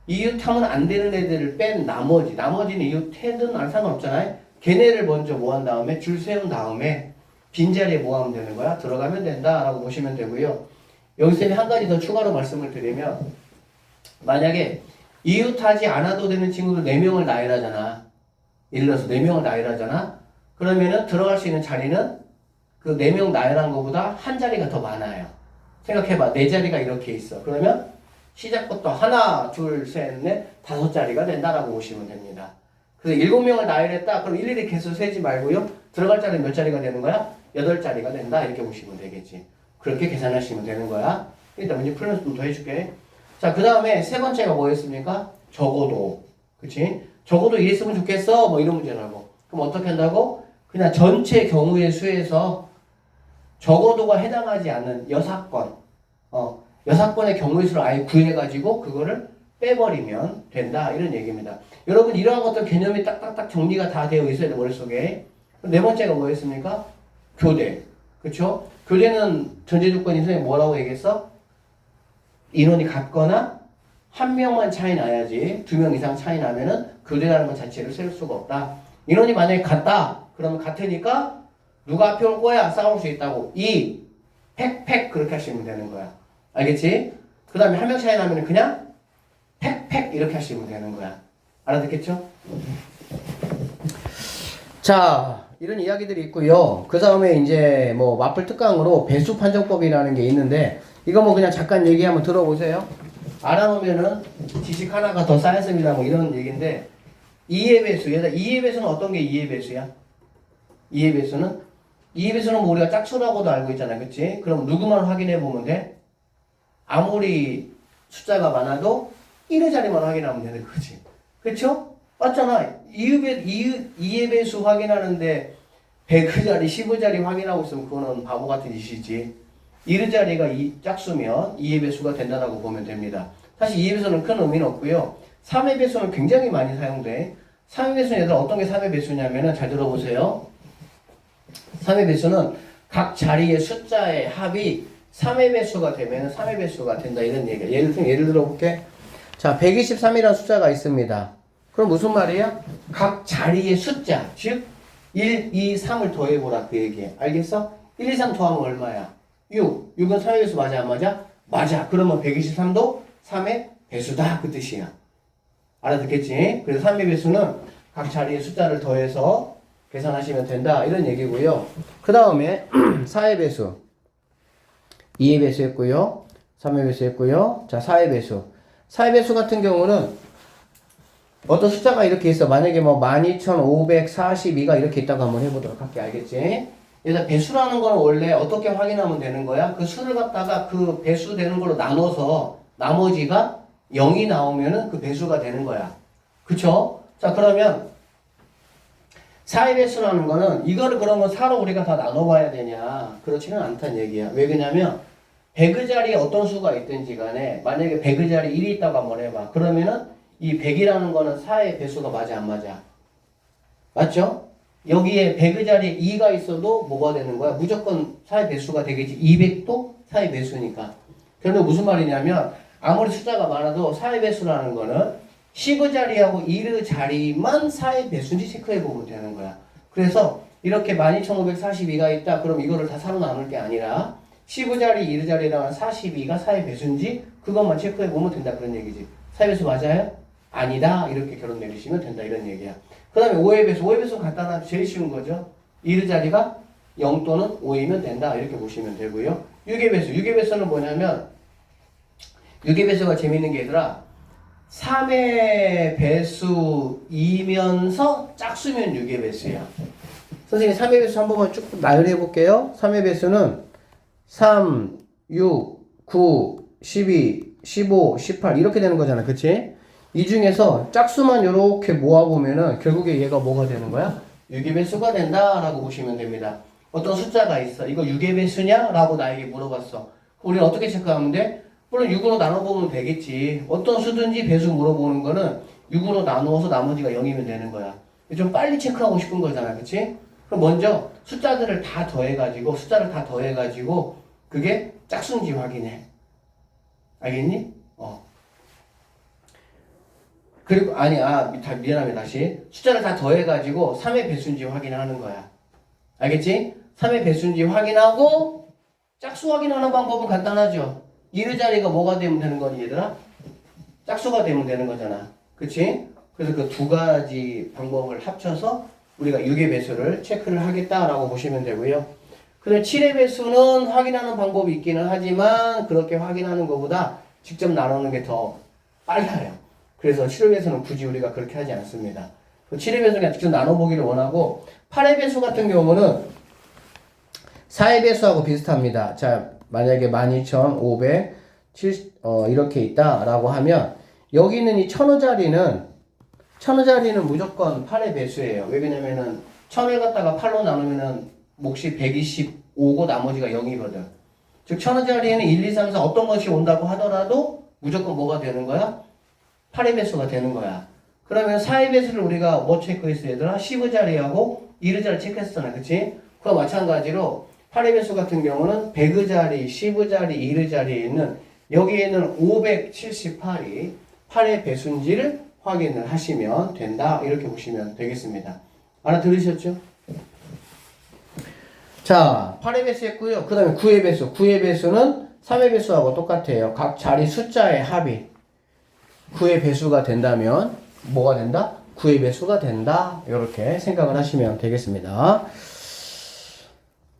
S1: 이웃하면 안 되는 애들을 뺀 나머지는 이웃해든 안 상관없잖아요. 걔네를 먼저 모은 다음에 줄 세운 다음에 빈자리에 모으면 되는 거야. 들어가면 된다라고 보시면 되고요. 여기서 한 가지 더 추가로 말씀을 드리면 만약에 이웃하지 않아도 되는 친구들 4명을 나열하잖아. 예를 들어서 4명을 나열하잖아. 그러면은 들어갈 수 있는 자리는 그 4명 나열한 것보다 한 자리가 더 많아요. 생각해봐. 4자리가 이렇게 있어. 그러면 시작부터 하나, 둘, 셋, 넷, 5자리가 된다라고 보시면 됩니다. 그래서 7명을 나열했다. 그럼 일일이 개수 세지 말고요. 들어갈 자리는 몇 자리가 되는 거야? 8자리가 된다. 이렇게 보시면 되겠지. 그렇게 계산하시면 되는 거야. 일단 문제 풀면서 좀 더 해줄게. 자, 그 다음에 세 번째가 뭐였습니까? 적어도. 그치? 적어도 이랬으면 좋겠어. 뭐 이런 문제라고. 그럼 어떻게 한다고? 그냥 전체 경우의 수에서 적어도가 해당하지 않는 여사건. 여사건의 경우의 수를 아예 구해가지고 그거를 빼버리면 된다. 이런 얘기입니다. 여러분, 이러한 것들 개념이 딱딱딱 정리가 다 되어 있어야 돼, 머릿속에. 네 번째가 뭐였습니까? 교대. 그쵸? 교대는 전제 조건이 선생님 뭐라고 얘기했어? 인원이 같거나 한 명만 차이 나야지 2명 이상 차이 나면은 교대라는 것 자체를 세울 수가 없다. 인원이 만약에 같다. 그러면 같으니까 누가 앞에 올 거야? 싸울 수 있다고. 팩 그렇게 하시면 되는 거야. 알겠지? 그 다음에 한 명 차이 나면 그냥 팩 이렇게 하시면 되는 거야. 알아듣겠죠? 자, 이런 이야기들이 있고요. 그 다음에 이제 뭐 마플 특강으로 배수 판정법이라는 게 있는데 이거 뭐 그냥 잠깐 얘기 한번 들어보세요. 알아놓으면은 지식 하나가 더 쌓였습니다. 뭐 이런 얘기인데 2의 배수. 얘들아, 2의 배수는 어떤 게 2의 배수야? 2의 배수는 뭐 우리가 짝수라고도 알고 있잖아. 그치? 그럼 누구만 확인해 보면 돼? 아무리 숫자가 많아도 1의 자리만 확인하면 되는 거지. 그쵸? 맞잖아. 2의 배수 확인하는데 100의 자리, 10의 자리 확인하고 있으면 그거는 바보 같은 짓이지. 1의 자리가 짝수면 2의 배수가 된다고 보면 됩니다. 사실 2의 배수는 큰 의미는 없고요. 3의 배수는 굉장히 많이 사용돼. 3의 배수는 얘들아 어떤 게 3의 배수냐면은 잘 들어보세요. 3의 배수는 각 자리의 숫자의 합이 3의 배수가 되면 3의 배수가 된다 이런 얘기야. 예를 들어 볼게. 자, 123이라는 숫자가 있습니다. 그럼 무슨 말이야? 각 자리의 숫자, 즉 1, 2, 3을 더해보라 그 얘기야. 알겠어? 1, 2, 3 더하면 얼마야? 6. 6은 3의 배수 맞아 안 맞아? 맞아. 그러면 123도 3의 배수다. 그 뜻이야. 알아듣겠지? 그래서 3의 배수는 각 자리의 숫자를 더해서 계산하시면 된다. 이런 얘기고요. 그 다음에 4의 배수. 2의 배수 했고요. 3의 배수 했고요. 자, 4의 배수. 4의 배수 같은 경우는 어떤 숫자가 이렇게 있어. 만약에 뭐 12,542가 이렇게 있다고 한번 해보도록 할게. 알겠지? 일단 배수라는 건 원래 어떻게 확인하면 되는 거야? 그 수를 갖다가 그 배수 되는 걸로 나눠서 나머지가 0이 나오면은 그 배수가 되는 거야. 그쵸? 자, 그러면 4의 배수라는 거는 이거를 그러면 4로 우리가 다 나눠봐야 되냐? 그렇지는 않다는 얘기야. 왜 그러냐면 100의 자리에 어떤 수가 있든지 간에 만약에 100의 자리에 1이 있다고 한번 해봐. 그러면은 이 100이라는 거는 4의 배수가 맞아 안 맞아? 맞죠? 여기에 100의 자리에 2가 있어도 뭐가 되는 거야? 무조건 4의 배수가 되겠지. 200도 4의 배수니까. 그런데 무슨 말이냐면 아무리 숫자가 많아도 4의 배수라는 거는 10의 자리하고 1의 자리만 4의 배수인지 체크해 보면 되는 거야. 그래서 이렇게 12,542가 있다. 그럼 이거를 다 4로 나눌 게 아니라 10의 자리, 1의 자리랑 42가 4의 배수인지 그것만 체크해 보면 된다. 그런 얘기지. 4의 배수 맞아요? 아니다. 이렇게 결론 내리시면 된다. 이런 얘기야. 그 다음에 5의 배수. 5의 배수는 간단하죠. 제일 쉬운 거죠. 1의 자리가 0 또는 5이면 된다. 이렇게 보시면 되고요. 6의 배수. 6의 배수는 뭐냐면 6의 배수가 재밌는 게 얘들아 3의 배수이면서 짝수면 6의 배수야. 선생님 3의 배수 한 번만 쭉 나열해 볼게요. 3의 배수는 3, 6, 9, 12, 15, 18 이렇게 되는 거잖아. 그치? 이 중에서 짝수만 이렇게 모아보면은 결국에 얘가 뭐가 되는 거야? 6의 배수가 된다 라고 보시면 됩니다. 어떤 숫자가 있어. 이거 6의 배수냐? 라고 나에게 물어봤어. 우리는 어떻게 체크하면 돼? 물론 6으로 나눠보면 되겠지. 어떤 수든지 배수 물어보는 거는 6으로 나누어서 나머지가 0이면 되는 거야. 좀 빨리 체크하고 싶은 거잖아. 그치? 그럼 먼저 숫자들을 다 더해가지고 그게 짝수인지 확인해. 알겠니? 그리고 미안합니다. 다시 숫자를 다 더해가지고 3의 배수인지 확인하는 거야. 알겠지? 3의 배수인지 확인하고 짝수 확인하는 방법은 간단하죠. 1의 자리가 뭐가 되면 되는 거니 얘들아? 짝수가 되면 되는 거잖아. 그치? 그래서 그 두 가지 방법을 합쳐서 우리가 6의 배수를 체크를 하겠다라고 보시면 되고요. 그다음에 7의 배수는 확인하는 방법이 있기는 하지만 그렇게 확인하는 것보다 직접 나누는 게 더 빨라요. 그래서 7의 배수는 굳이 우리가 그렇게 하지 않습니다. 7의 배수는 그냥 직접 나눠보기를 원하고 8의 배수 같은 경우는 4의 배수하고 비슷합니다. 자, 만약에 12,570 이렇게 있다라고 하면 여기 있는 이 1000의 자리는 무조건 8의 배수예요. 왜 그러냐면은 1000을 갖다가 8로 나누면은 몫이 125고 나머지가 0이거든. 즉 1000의 자리에는 1, 2, 3, 4 어떤 것이 온다고 하더라도 무조건 뭐가 되는 거야? 8의 배수가 되는 거야. 그러면 4의 배수를 우리가 뭐 체크했어 얘들아? 10의 자리하고 1의 자리 체크했었잖아. 그치? 그와 마찬가지로 8의 배수 같은 경우는 100의 자리, 10의 자리, 1의 자리에 있는 여기에는 578이 8의 배수인지를 확인을 하시면 된다. 이렇게 보시면 되겠습니다. 알아들으셨죠? 자, 8의 배수 했고요. 그 다음에 9의 배수. 9의 배수는 3의 배수하고 똑같아요. 각 자리 숫자의 합이 9의 배수가 된다면 뭐가 된다? 9의 배수가 된다. 이렇게 생각을 하시면 되겠습니다.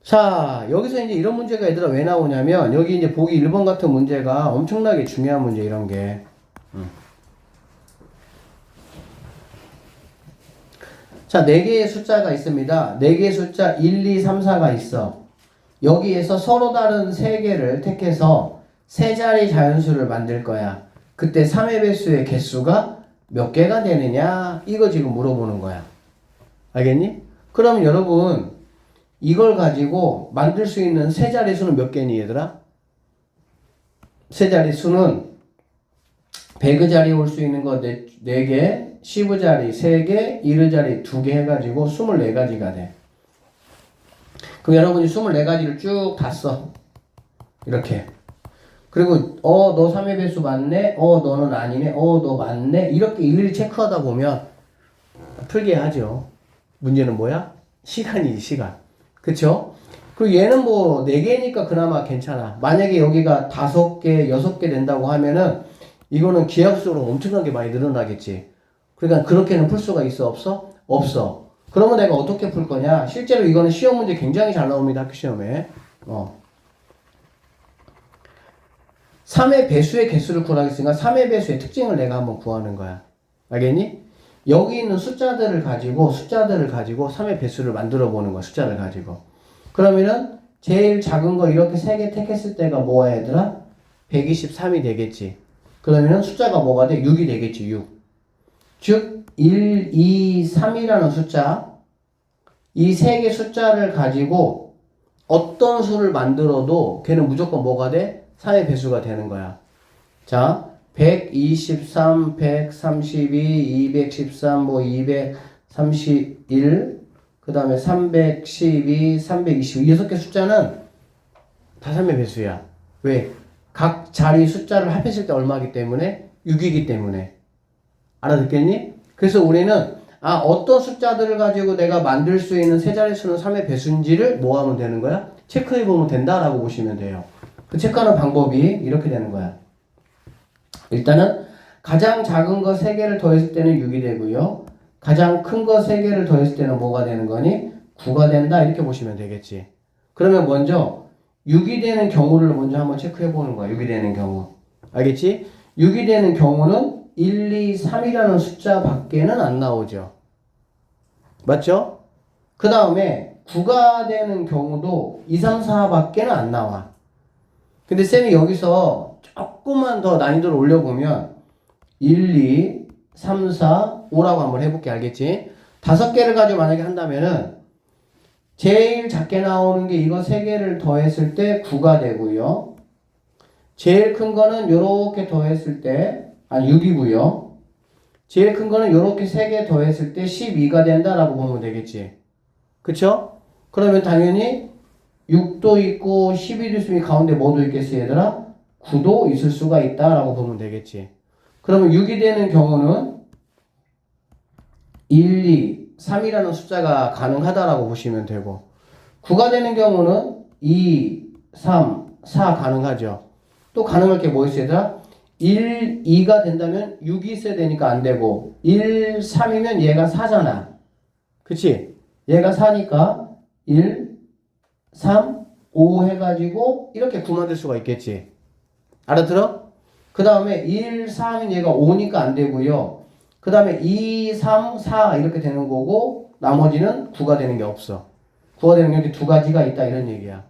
S1: 자, 여기서 이제 이런 문제가 얘들아 왜 나오냐면 여기 이제 보기 1번 같은 문제가 엄청나게 중요한 문제 이런 게. 자, 4개의 숫자가 있습니다. 4개의 숫자 1, 2, 3, 4가 있어. 여기에서 서로 다른 3개를 택해서 세 자리 자연수를 만들 거야. 그때 3의 배수의 개수가 몇 개가 되느냐? 이거 지금 물어보는 거야. 알겠니? 그럼 여러분 이걸 가지고 만들 수 있는 세 자리 수는 몇 개니 얘들아? 세 자리 수는 100의 자리 올 수 있는 거 4개, 10의 자리 3개, 1의 자리 2개 해가지고 24가지가 돼. 그럼 여러분이 24가지를 쭉 다 써. 이렇게. 그리고 너 3의 배수 맞네? 너는 아니네? 너 맞네? 이렇게 일일이 체크하다 보면 풀게 하죠. 문제는 뭐야? 시간이지, 시간. 그쵸? 그리고 얘는 뭐 4개니까 그나마 괜찮아. 만약에 여기가 5개, 6개 된다고 하면은 이거는 기하수로 엄청나게 많이 늘어나겠지. 그러니까 그렇게는 풀 수가 있어, 없어? 없어. 그러면 내가 어떻게 풀 거냐? 실제로 이거는 시험 문제 굉장히 잘 나옵니다, 학교 시험에. 3의 배수의 개수를 구하라 했으니까 3의 배수의 특징을 내가 한번 구하는 거야. 알겠니? 여기 있는 숫자들을 가지고 3의 배수를 만들어 보는 거야, 숫자를 가지고. 그러면은 제일 작은 거 이렇게 3개 택했을 때가 뭐야, 얘들아? 123이 되겠지. 그러면은 숫자가 뭐가 돼? 6이 되겠지, 6. 즉, 1, 2, 3이라는 숫자, 이 3개 숫자를 가지고 어떤 수를 만들어도 걔는 무조건 뭐가 돼? 3의 배수가 되는 거야. 자, 123, 132, 213, 뭐 231, 그 다음에 312, 322, 6개 숫자는 다 3의 배수야. 왜? 각 자리 숫자를 합했을 때 얼마이기 때문에? 6이기 때문에. 알아듣겠니? 그래서 우리는 어떤 숫자들을 가지고 내가 만들 수 있는 세 자릿수는 3의 배수인지를 뭐 하면 되는 거야? 체크해보면 된다라고 보시면 돼요. 그 체크하는 방법이 이렇게 되는 거야. 일단은 가장 작은 거 3개를 더했을 때는 6이 되고요. 가장 큰 거 3개를 더했을 때는 뭐가 되는 거니? 9가 된다 이렇게 보시면 되겠지. 그러면 먼저 6이 되는 경우를 먼저 한번 체크해 보는 거야. 6이 되는 경우. 알겠지? 6이 되는 경우는 1, 2, 3이라는 숫자 밖에는 안 나오죠. 맞죠? 그 다음에 9가 되는 경우도 2, 3, 4 밖에는 안 나와. 근데 쌤이 여기서 조금만 더 난이도를 올려보면 1, 2, 3, 4, 5라고 한번 해볼게. 알겠지? 5개를 가지고 만약에 한다면은 제일 작게 나오는 게 이거 3개를 더했을 때 9가 되고요. 제일 큰 거는 요렇게 더했을 때 6이고요. 제일 큰 거는 요렇게 3개 더했을 때 12가 된다라고 보면 되겠지. 그쵸? 그러면 당연히 6도 있고 12도 있으면 가운데 뭐도 있겠어, 얘들아? 9도 있을 수가 있다라고 보면 되겠지. 그러면 6이 되는 경우는 1, 2, 3이라는 숫자가 가능하다라고 보시면 되고 9가 되는 경우는 2, 3, 4 가능하죠. 또 가능할 게 뭐 있어요, 얘들아? 1, 2가 된다면 6이 있어야 되니까 안 되고 1, 3이면 얘가 4잖아. 그치? 얘가 4니까 1, 3, 5 해가지고 이렇게 9 만들 수가 있겠지. 알아들어? 그 다음에 1, 3은 얘가 5니까 안 되고요. 그 다음에 2, 3, 4 이렇게 되는 거고 나머지는 9가 되는 게 없어. 9가 되는 게 이렇게 두 가지가 있다 이런 얘기야.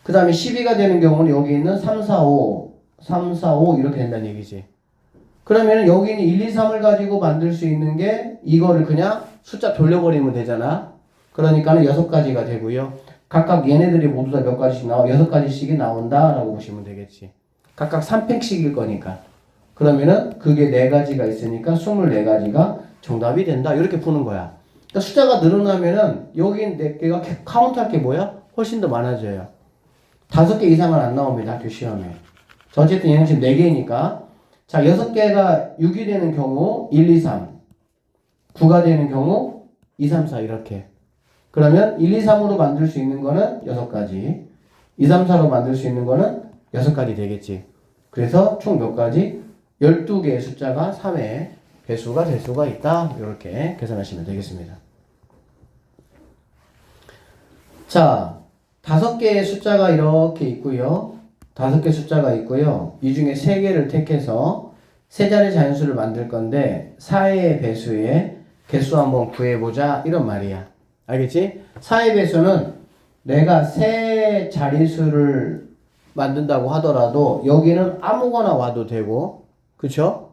S1: 그 다음에 12가 되는 경우는 여기 있는 3, 4, 5, 3, 4, 5 이렇게 된다는 얘기지. 그러면 여기 있는 1, 2, 3을 가지고 만들 수 있는 게 이거를 그냥 숫자 돌려버리면 되잖아. 그러니까는 6가지가 되고요. 각각 얘네들이 모두 다 몇 가지씩 나와? 6가지씩이 나온다라고 보시면 되겠지. 각각 3팩씩일 거니까. 그러면은 그게 4가지가 있으니까 24가지가 정답이 된다. 이렇게 푸는 거야. 그러니까 숫자가 늘어나면은 여기 4개가 카운트할 게 뭐야? 훨씬 더 많아져요. 5개 이상은 안 나옵니다. 학교 시험에. 어쨌든 얘는 지금 4개니까. 자, 6개가 6이 되는 경우 1, 2, 3. 9가 되는 경우 2, 3, 4 이렇게. 그러면 1, 2, 3으로 만들 수 있는 거는 6가지. 2, 3, 4로 만들 수 있는 거는 6가지 되겠지. 그래서 총 몇 가지? 12개의 숫자가 3의 배수가 될 수가 있다. 이렇게 계산하시면 되겠습니다. 자, 5개의 숫자가 이렇게 있고요. 5개 숫자가 있고요. 이 중에 3개를 택해서 세 자리 자연수를 만들 건데 4의 배수의 개수 한번 구해보자 이런 말이야. 알겠지? 4의 배수는 내가 세 자릿수를 만든다고 하더라도 여기는 아무거나 와도 되고 그쵸?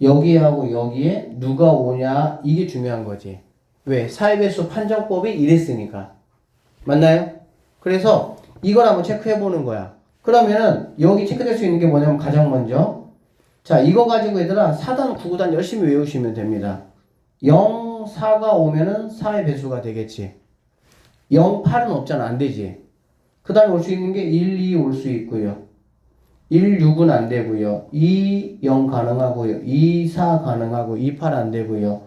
S1: 여기하고 여기에 누가 오냐 이게 중요한 거지. 왜? 4의 배수 판정법이 이랬으니까. 맞나요? 그래서 이걸 한번 체크해 보는 거야. 그러면은 여기 체크될 수 있는 게 뭐냐면 가장 먼저 자 이거 가지고 얘들아 4단 9단 열심히 외우시면 됩니다. 0, 4가 오면은 4의 배수가 되겠지. 0, 8은 없잖아. 안 되지. 그 다음에 올 수 있는 게 1, 2 올 수 있고요. 1, 6은 안 되고요. 2, 0 가능하고요. 2, 4 가능하고 2, 8 안 되고요.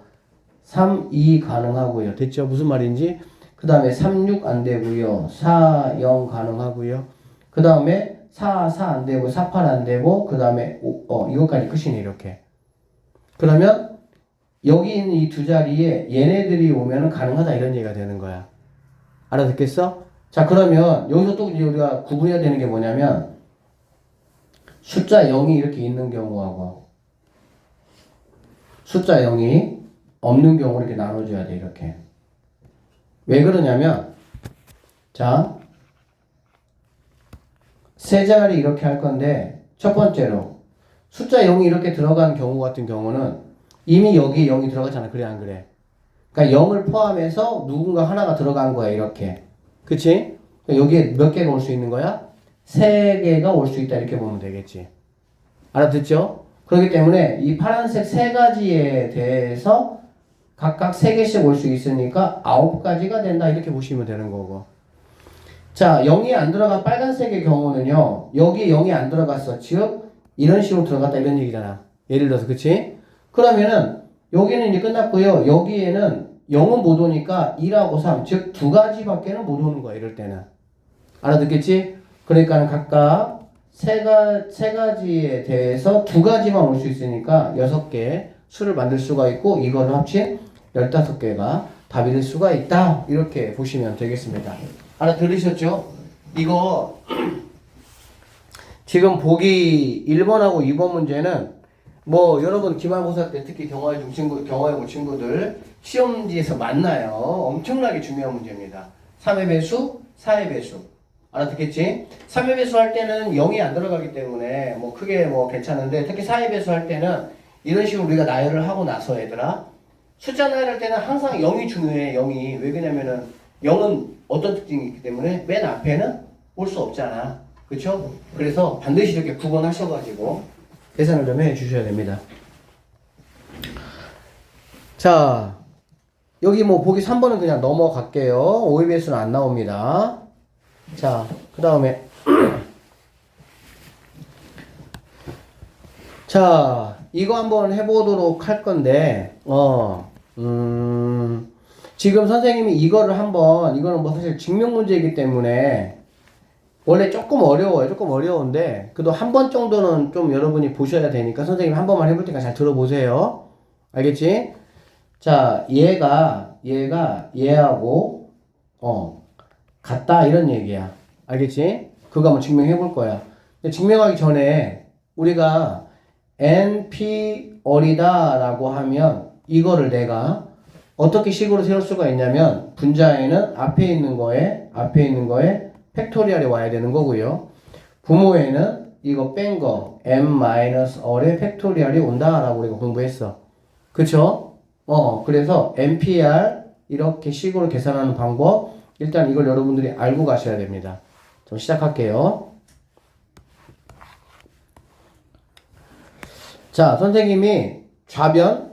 S1: 3, 2 가능하고요. 됐죠? 무슨 말인지? 그 다음에 3, 6 안 되고요. 4, 0 가능하고요. 그 다음에 4, 4 안 되고 4, 8 안 되고 그 다음에 이것까지 끝이네 이렇게. 그러면 여기 있는 이 두 자리에 얘네들이 오면은 가능하다 이런 얘기가 되는 거야. 알아듣겠어? 자 그러면 여기서 또 이제 우리가 구분해야 되는 게 뭐냐면 숫자 0이 이렇게 있는 경우하고 숫자 0이 없는 경우를 이렇게 나눠줘야 돼 이렇게. 왜 그러냐면 자 세 자리 이렇게 할 건데 첫 번째로 숫자 0이 이렇게 들어간 경우 같은 경우는 이미 여기에 0이 들어가잖아. 그래 안 그래? 그러니까 0을 포함해서 누군가 하나가 들어간 거야 이렇게. 그치? 그러니까 여기에 몇 개가 올 수 있는 거야? 세 개가 올 수 있다 이렇게 보면 되겠지. 알아듣죠? 그렇기 때문에 이 파란색 세 가지에 대해서 각각 세 개씩 올 수 있으니까 9가지가 된다 이렇게 보시면 되는 거고. 자 0이 안 들어간 빨간색의 경우는요. 여기에 0이 안 들어갔어. 즉 이런 식으로 들어갔다 이런 얘기잖아. 예를 들어서 그치? 그러면은 여기는 이제 끝났고요. 여기에는 0은 못 오니까 2하고 3, 즉 두 가지밖에는 못 오는 거야. 이럴 때는. 알아듣겠지? 그러니까 각각 세 가지에 대해서 두 가지만 올 수 있으니까 6개 수를 만들 수가 있고 이거를 합친 15개가 답이 될 수가 있다. 이렇게 보시면 되겠습니다. 알아들으셨죠? 이거 지금 보기 1번하고 2번 문제는 뭐 여러분 기말고사 때 특히 경화외고 친구들 시험지에서 만나요. 엄청나게 중요한 문제입니다. 3의 배수, 4의 배수. 알아듣겠지? 3의 배수 할 때는 0이 안 들어가기 때문에 뭐 크게 뭐 괜찮은데 특히 4의 배수 할 때는 이런 식으로 우리가 나열을 하고 나서 얘들아 숫자 나열할 때는 항상 0이 중요해. 0이. 왜 그러냐면은 0은 어떤 특징이 있기 때문에 맨 앞에는 올 수 없잖아. 그쵸? 그래서 반드시 이렇게 구분하셔가지고 계산을 좀 해 주셔야 됩니다. 자, 여기 뭐 보기 3번은 그냥 넘어갈게요. OEBS는 안 나옵니다. 자, 그 다음에 자, 이거 한번 해보도록 할 건데 지금 선생님이 이거는 뭐 사실 증명 문제이기 때문에 원래 조금 어려워요. 조금 어려운데 그래도 한 번 정도는 좀 여러분이 보셔야 되니까 선생님 한 번만 해볼 테니까 잘 들어보세요. 알겠지? 자, 얘하고 같다 이런 얘기야. 알겠지? 그거 한번 증명해 볼 거야. 근데 증명하기 전에 우리가 NP 어리다 라고 하면 이거를 내가 어떻게 식으로 세울 수가 있냐면 분자에는 앞에 있는 거에 팩토리얼이 와야 되는 거고요. 부모에는 이거 뺀 거 n-얼의 팩토리얼이 온다 라고 우리가 공부했어. 그쵸? 그래서 NPR 이렇게 식으로 계산하는 방법 일단 이걸 여러분들이 알고 가셔야 됩니다. 좀 시작할게요. 자, 선생님이 좌변을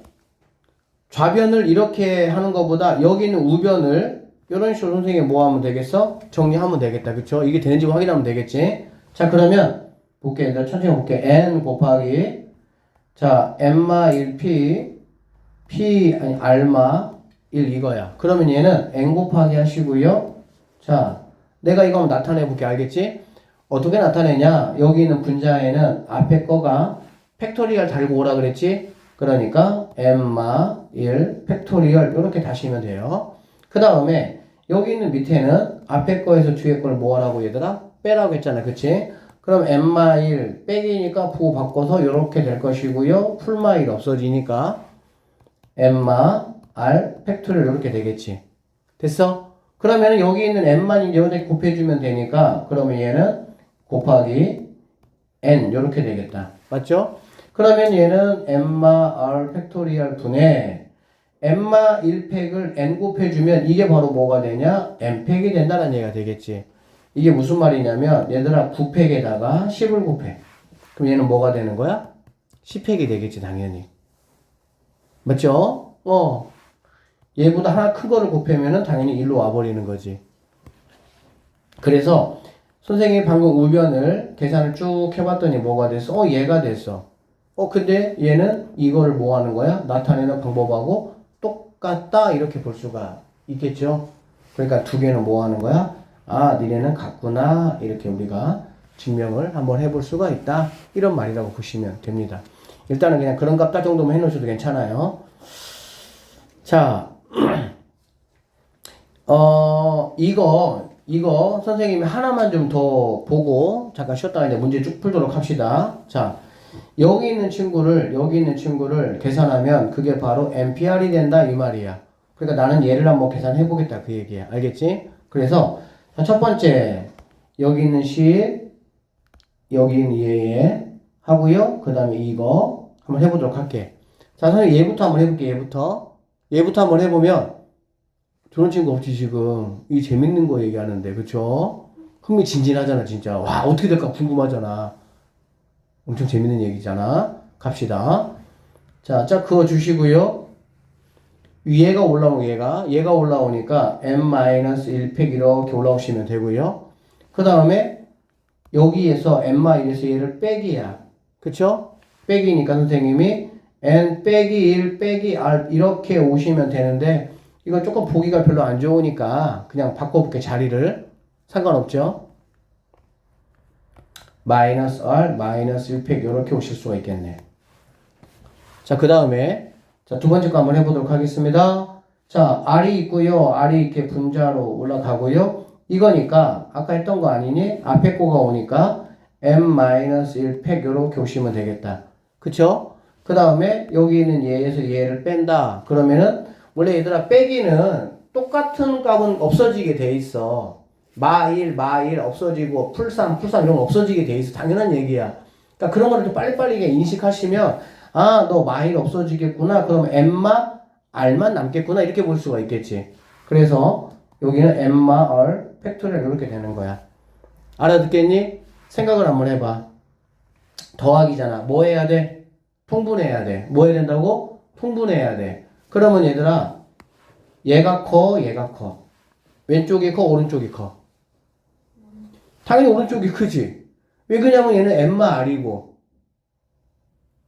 S1: 이렇게 하는 것보다 여기 있는 우변을 이런 식으로 선생님이 뭐 하면 되겠어? 정리하면 되겠다. 그쵸? 이게 되는지 확인하면 되겠지? 자, 그러면 볼게. 내가 천천히 볼게. n 곱하기 자, n마 1p 아니 r마 1 이거야. 그러면 얘는 n 곱하기 하시고요. 자, 내가 이거 한번 나타내 볼게. 알겠지? 어떻게 나타내냐? 여기 있는 분자에는 앞에 거가 팩토리얼 달고 오라 그랬지? 그러니까 n마 1 팩토리얼 이렇게 다시면 돼요. 그 다음에 여기 있는 밑에는 앞에 거에서 뒤에 걸 뭐 하라고 얘들아? 빼라고 했잖아. 그치? 그럼 n마 1 빼기니까 부호 바꿔서 이렇게 될 것이고요. 풀마 1 없어지니까 n마 r 팩토리얼 이렇게 되겠지. 됐어? 그러면 여기 있는 n만 이제 여기다 곱해주면 되니까 그러면 얘는 곱하기 n 이렇게 되겠다. 맞죠? 그러면 얘는 n마 r 팩토리얼 분의 n마 1팩을 n 곱해주면 이게 바로 뭐가 되냐? n팩이 된다는 얘기가 되겠지. 이게 무슨 말이냐면 얘들아 9팩에다가 10을 곱해. 그럼 얘는 뭐가 되는 거야? 10팩이 되겠지 당연히. 맞죠? 얘보다 하나 큰 거를 곱하면은 당연히 1로 와버리는 거지. 그래서 선생님이 방금 우변을 계산을 쭉 해봤더니 뭐가 됐어? 얘가 됐어. 근데 얘는 이거를 뭐 하는 거야? 나타내는 방법하고 똑같다 이렇게 볼 수가 있겠죠. 그러니까 두 개는 뭐 하는 거야? 아, 니네는 같구나. 이렇게 우리가 증명을 한번 해볼 수가 있다. 이런 말이라고 보시면 됩니다. 일단은 그냥 그런 값다 정도만 해놓으셔도 괜찮아요. 자, 이거 선생님이 하나만 좀 더 보고 잠깐 쉬었다가 이제 문제 쭉 풀도록 합시다. 자, 여기 있는 친구를 계산하면 그게 바로 NPR이 된다 이 말이야. 그러니까 나는 얘를 한번 계산해 보겠다 그 얘기야. 알겠지? 그래서 첫 번째 여기 있는 10 여기 있는 얘 하고요. 그 다음에 이거 한번 해보도록 할게. 자, 선생님 얘부터 한번 해볼게. 얘부터 한번 해보면 저런 친구 없지 지금. 이 재밌는 거 얘기하는데 그쵸? 흥미진진하잖아 진짜. 와 어떻게 될까 궁금하잖아. 엄청 재밌는 얘기잖아. 갑시다. 자 그어주시고요. 얘가 올라오고 얘가 올라오니까 n-1팩 이렇게 올라오시면 되고요. 그 다음에 여기에서 n-1에서 얘를 빼기야. 그쵸? 빼기니까 선생님이 n 빼기 1 빼기 r 이렇게 오시면 되는데 이건 조금 보기가 별로 안 좋으니까 그냥 바꿔볼게 자리를. 상관없죠? 마이너스 r 마이너스 1팩 이렇게 오실 수가 있겠네. 자 그 다음에 자 두 번째 거 한번 해보도록 하겠습니다. 자 r이 있고요. r이 이렇게 분자로 올라가고요. 이거니까 아까 했던 거 아니니? 앞에 거가 오니까 n-1팩 이렇게 오시면 되겠다. 그쵸? 그 다음에 여기 있는 얘에서 얘를 뺀다. 그러면은 원래 얘들아 빼기는 똑같은 값은 없어지게 돼 있어. 마1 없어지고 풀3 이런 거 없어지게 돼 있어. 당연한 얘기야. 그러니까 그런 거를 좀 빨리빨리 인식하시면 아, 너 마1 없어지겠구나. 그럼 n마 r만 남겠구나. 이렇게 볼 수가 있겠지. 그래서 여기는 n마 r 팩토리얼 이렇게 되는 거야. 알아듣겠니? 생각을 한번 해봐. 더하기잖아. 뭐 해야 돼? 통분해야 돼. 뭐 해야 된다고? 통분해야 돼. 그러면 얘들아 얘가 커 얘가 커. 왼쪽이 커 오른쪽이 커. 당연히 오른쪽이 크지. 왜 그러냐면 얘는 n마 r이고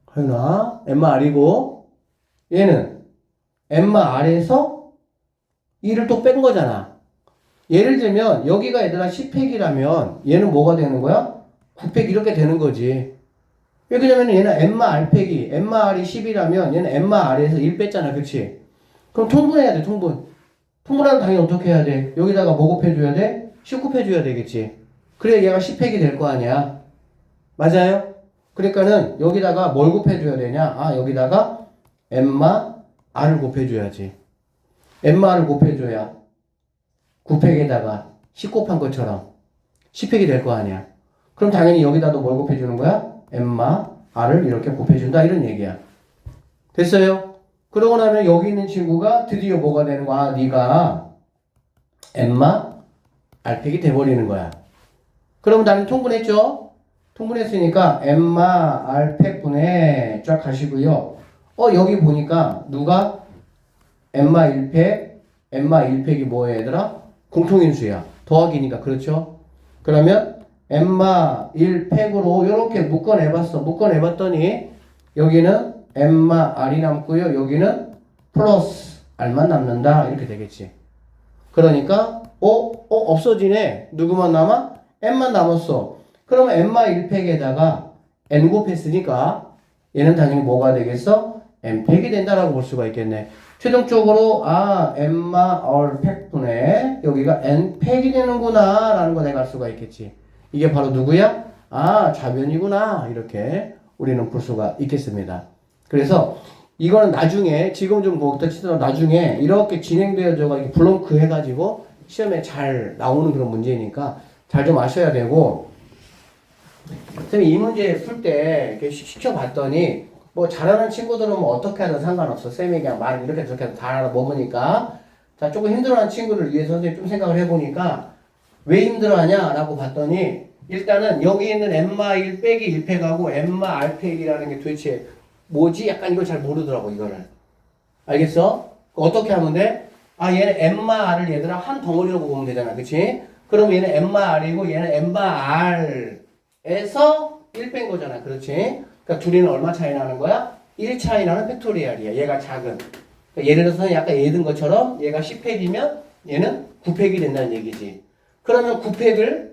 S1: 하윤아 n마 r이고 얘는 n마 r에서 2를 또 뺀 거잖아. 예를 들면 여기가 얘들아 10팩이라면 얘는 뭐가 되는 거야? 9팩 이렇게 되는 거지. 왜 그러냐면 얘는 n마 r팩이 n마 r이 10이라면 얘는 n마 r에서 1 뺐잖아. 그치? 그럼 통분해야 돼. 통분하면 당연히 어떻게 해야 돼? 여기다가 뭐 곱해줘야 돼? 10 곱해줘야 되겠지. 그래야 얘가 10팩이 될 거 아니야. 맞아요? 그러니까는 여기다가 뭘 곱해줘야 되냐? 아 여기다가 n마 r을 곱해줘야지. n마를 곱해줘야 9팩에다가 10 곱한 것처럼 10팩이 될 거 아니야. 그럼 당연히 여기다도 뭘 곱해주는 거야? n마 r을 이렇게 곱해준다 이런 얘기야. 됐어요? 그러고 나면 여기 있는 친구가 드디어 뭐가 되는 거야? 아, 네가 n마 r팩이 돼버리는 거야. 그러면 나는 통분했죠? 통분했으니까 n마 r팩 분해 쫙 가시고요. 여기 보니까 누가 n마 1팩, n마 1팩이 뭐예요 얘들아? 공통인수야. 더하기니까 그렇죠? 그러면 n마 1팩으로 이렇게 묶어내봤더니 여기는 n마 r이 남고요. 여기는 플러스 r만 남는다. 이렇게 되겠지. 그러니까 없어지네. 누구만 남아? n만 남았어. 그러면 n마 1팩에다가 n 곱했으니까 얘는 당연히 뭐가 되겠어? n팩이 된다라고 볼 수가 있겠네. 최종적으로 n마 r 팩분의 여기가 n팩이 되는구나 라는 거 내가 알 수가 있겠지. 이게 바로 누구야? 좌변이구나 이렇게 우리는 볼 수가 있겠습니다. 그래서 이거는 나중에 지금 좀 거기다 치더라도 나중에 이렇게 진행되어져가 이렇게 블렁크 해가지고 시험에 잘 나오는 그런 문제니까 잘 좀 아셔야 되고, 선생님이 이 문제 풀 때 이렇게 시켜봤더니 뭐 잘하는 친구들은 뭐 어떻게 하든 상관없어. 쌤이 그냥 말 이렇게 저렇게 해도 다 알아먹으니까. 자, 조금 힘들어하는 친구를 위해서 선생님이 좀 생각을 해보니까 왜 힘들어하냐 라고 봤더니 일단은 여기 있는 n마 1 빼기 1팩하고 n마 r팩이라는 게 도대체 뭐지? 약간 이걸 잘 모르더라고 이거를. 알겠어? 어떻게 하면 돼? 얘는 n마 r을 얘들아 한 덩어리라고 보면 되잖아. 그치? 그럼 얘는 n마 r이고 얘는 n마 r에서 1 뺀 거잖아. 그렇지? 그러니까 둘이는 얼마 차이 나는 거야? 1 차이 나는 팩토리얼이야. 얘가 작은. 그러니까 예를 들어서 약간 예든 것처럼 얘가 10팩이면 얘는 9팩이 된다는 얘기지. 그러면 9팩을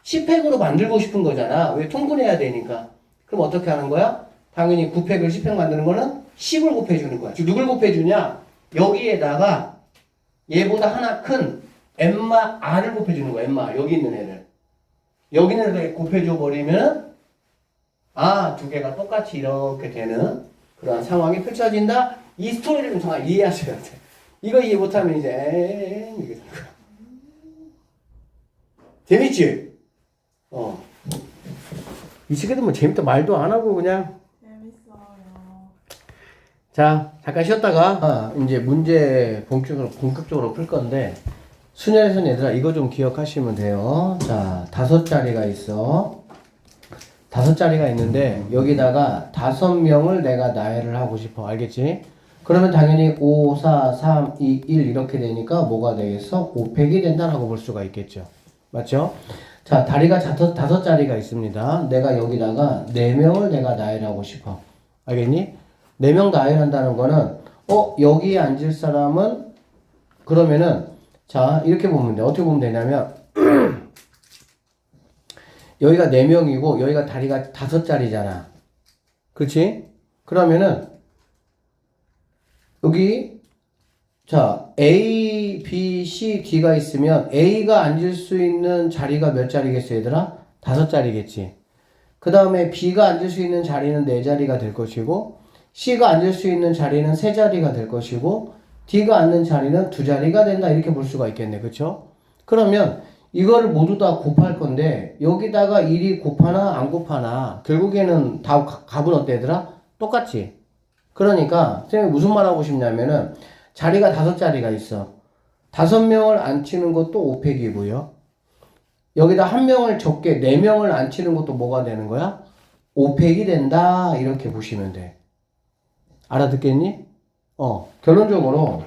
S1: 10팩으로 만들고 싶은 거잖아. 왜? 통분해야 되니까. 그럼 어떻게 하는 거야? 당연히 9팩을 10팩 만드는 거는 10을 곱해주는 거야. 지금 누굴 곱해주냐? 여기에다가 얘보다 하나 큰 엠마 R을 곱해주는 거야. 엠마 여기 있는 애를. 여기 있는 애를 곱해줘 버리면 두 개가 똑같이 이렇게 되는 그런 상황이 펼쳐진다. 이 스토리를 좀 정말 이해하셔야 돼. 이거 이해 못하면 이제 이게 될 거야. 재밌지? 이 시간도 뭐 재밌다 말도 안 하고 그냥.
S2: 재밌어요.
S1: 자, 잠깐 쉬었다가 이제 문제 본격적으로 풀 건데 순열선 얘들아 이거 좀 기억하시면 돼요. 자, 5자리가 있어. 5자리가 있는데 여기다가 5명을 내가 나열을 하고 싶어. 알겠지? 그러면 당연히 5, 4, 3, 2, 1 이렇게 되니까 뭐가 되겠어? 5팩이 된다라고 볼 수가 있겠죠. 맞죠? 자, 다리가 5자리가 있습니다. 내가 여기다가 4명을 내가 나열하고 싶어. 알겠니? 4명 나열한다는 거는 여기에 앉을 사람은 그러면은 자, 이렇게 보면 돼. 어떻게 보면 되냐면 여기가 4명이고 여기가 다리가 5자리잖아. 그렇지? 그러면은 여기 자 A, B, C, D가 있으면 A가 앉을 수 있는 자리가 몇 자리겠어 얘들아? 5자리겠지. 그 다음에 B가 앉을 수 있는 자리는 4자리가 될 것이고 C가 앉을 수 있는 자리는 3자리가 될 것이고 D가 앉는 자리는 2자리가 된다 이렇게 볼 수가 있겠네. 그쵸? 그러면 이거를 모두 다 곱할 건데 여기다가 1이 곱하나 안 곱하나 결국에는 다 값은 어때 얘들아? 똑같지. 그러니까 선생님이 무슨 말 하고 싶냐면은 자리가 5자리가 있어. 5명을 앉히는 것도 5팩이고요. 여기다 1명을 적게 4명을 앉히는 것도 뭐가 되는 거야? 5팩이 된다 이렇게 보시면 돼. 알아듣겠니? 결론적으로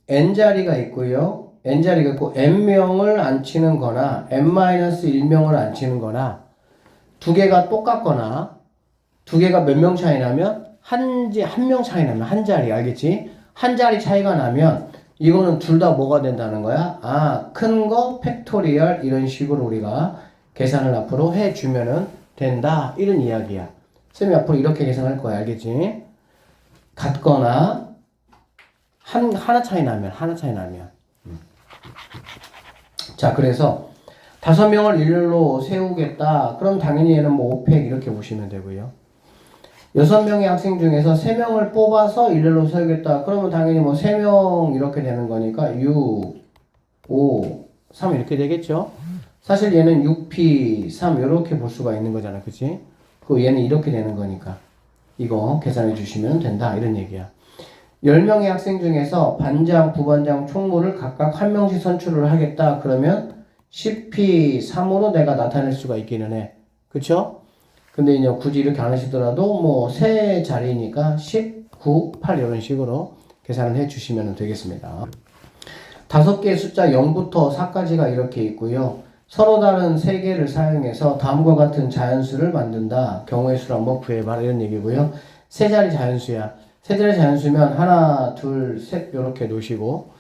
S1: n자리가 있고요. n자리가 있고 n명을 앉히는 거나 n-1명을 앉히는 거나 두 개가 똑같거나 두 개가 몇 명 차이 나면 한 명 차이 나면 한 자리 알겠지? 한 자리 차이가 나면 이거는 둘 다 뭐가 된다는 거야? 큰 거 팩토리얼 이런 식으로 우리가 계산을 앞으로 해주면은 된다 이런 이야기야. 쌤이 앞으로 이렇게 계산할 거야. 알겠지? 같거나 하나 차이 나면 자 그래서 5명을 일렬로 세우겠다. 그럼 당연히 얘는 뭐 5팩 이렇게 보시면 되고요. 6명의 학생 중에서 3명을 뽑아서 일렬로 세우겠다. 그러면 당연히 뭐 3명 이렇게 되는 거니까 6, 5, 3 이렇게 되겠죠. 사실 얘는 6P, 3 이렇게 볼 수가 있는 거잖아. 그치? 그 얘는 이렇게 되는 거니까 이거 계산해 주시면 된다 이런 얘기야. 10명의 학생 중에서 반장, 부반장, 총무를 각각 1명씩 선출을 하겠다. 그러면 10P3으로 내가 나타낼 수가 있기는 해. 그쵸? 근데 이제 굳이 이렇게 안 하시더라도 뭐 세 자리니까 10, 9, 8 이런 식으로 계산을 해 주시면 되겠습니다. 5개의 숫자 0부터 4까지가 이렇게 있고요. 서로 다른 3개를 사용해서 다음과 같은 자연수를 만든다. 경우의 수를 한번 구해봐라 이런 얘기고요. 세 자리 자연수야. 세 자리 자연수면 하나, 둘, 셋 이렇게 놓으시고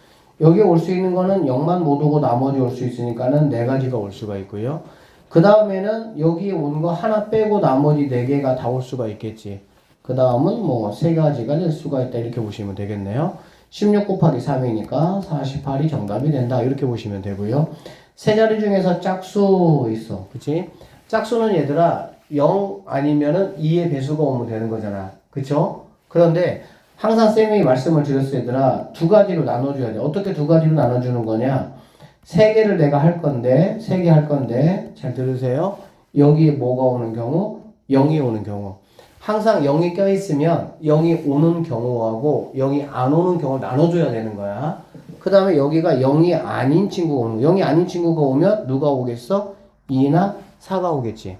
S1: 여기 올 수 있는 거는 0만 못 오고 나머지 올 수 있으니까는 4가지가 올 수가 있고요. 그 다음에는 여기 온 거 하나 빼고 나머지 4개가 다 올 수가 있겠지. 그 다음은 뭐 3가지가 될 수가 있다 이렇게 보시면 되겠네요. 16 곱하기 3이니까 48이 정답이 된다 이렇게 보시면 되고요. 세 자리 중에서 짝수 있어. 그치? 짝수는 얘들아 0 아니면은 2의 배수가 오면 되는 거잖아. 그쵸? 그런데 항상 쌤이 말씀을 드렸을 얘들아 2가지로 나눠줘야 돼. 어떻게 2가지로 나눠주는 거냐? 3개를 내가 할 건데 3개 할 건데 잘 들으세요. 여기에 뭐가 오는 경우? 0이 오는 경우. 항상 0이 껴있으면 0이 오는 경우하고 0이 안 오는 경우를 나눠줘야 되는 거야. 그 다음에 여기가 0이 아닌 친구가 오는 거야. 0이 아닌 친구가 오면 누가 오겠어? 2나 4가 오겠지.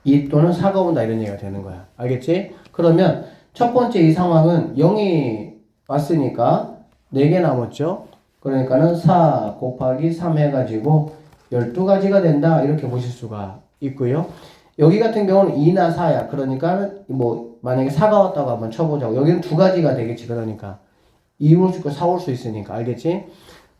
S1: 2 또는 4가 온다 이런 얘기가 되는 거야. 알겠지? 그러면 첫 번째 이 상황은 0이 왔으니까 4개 남았죠? 그러니까는 4 곱하기 3 해가지고 12가지가 된다 이렇게 보실 수가 있고요. 여기 같은 경우는 2나 4야. 그러니까 뭐 만약에 4가 왔다고 한번 쳐보자고. 여기는 두 가지가 되겠지. 그러니까 2 올 수 있고 4 올 수 있으니까. 알겠지?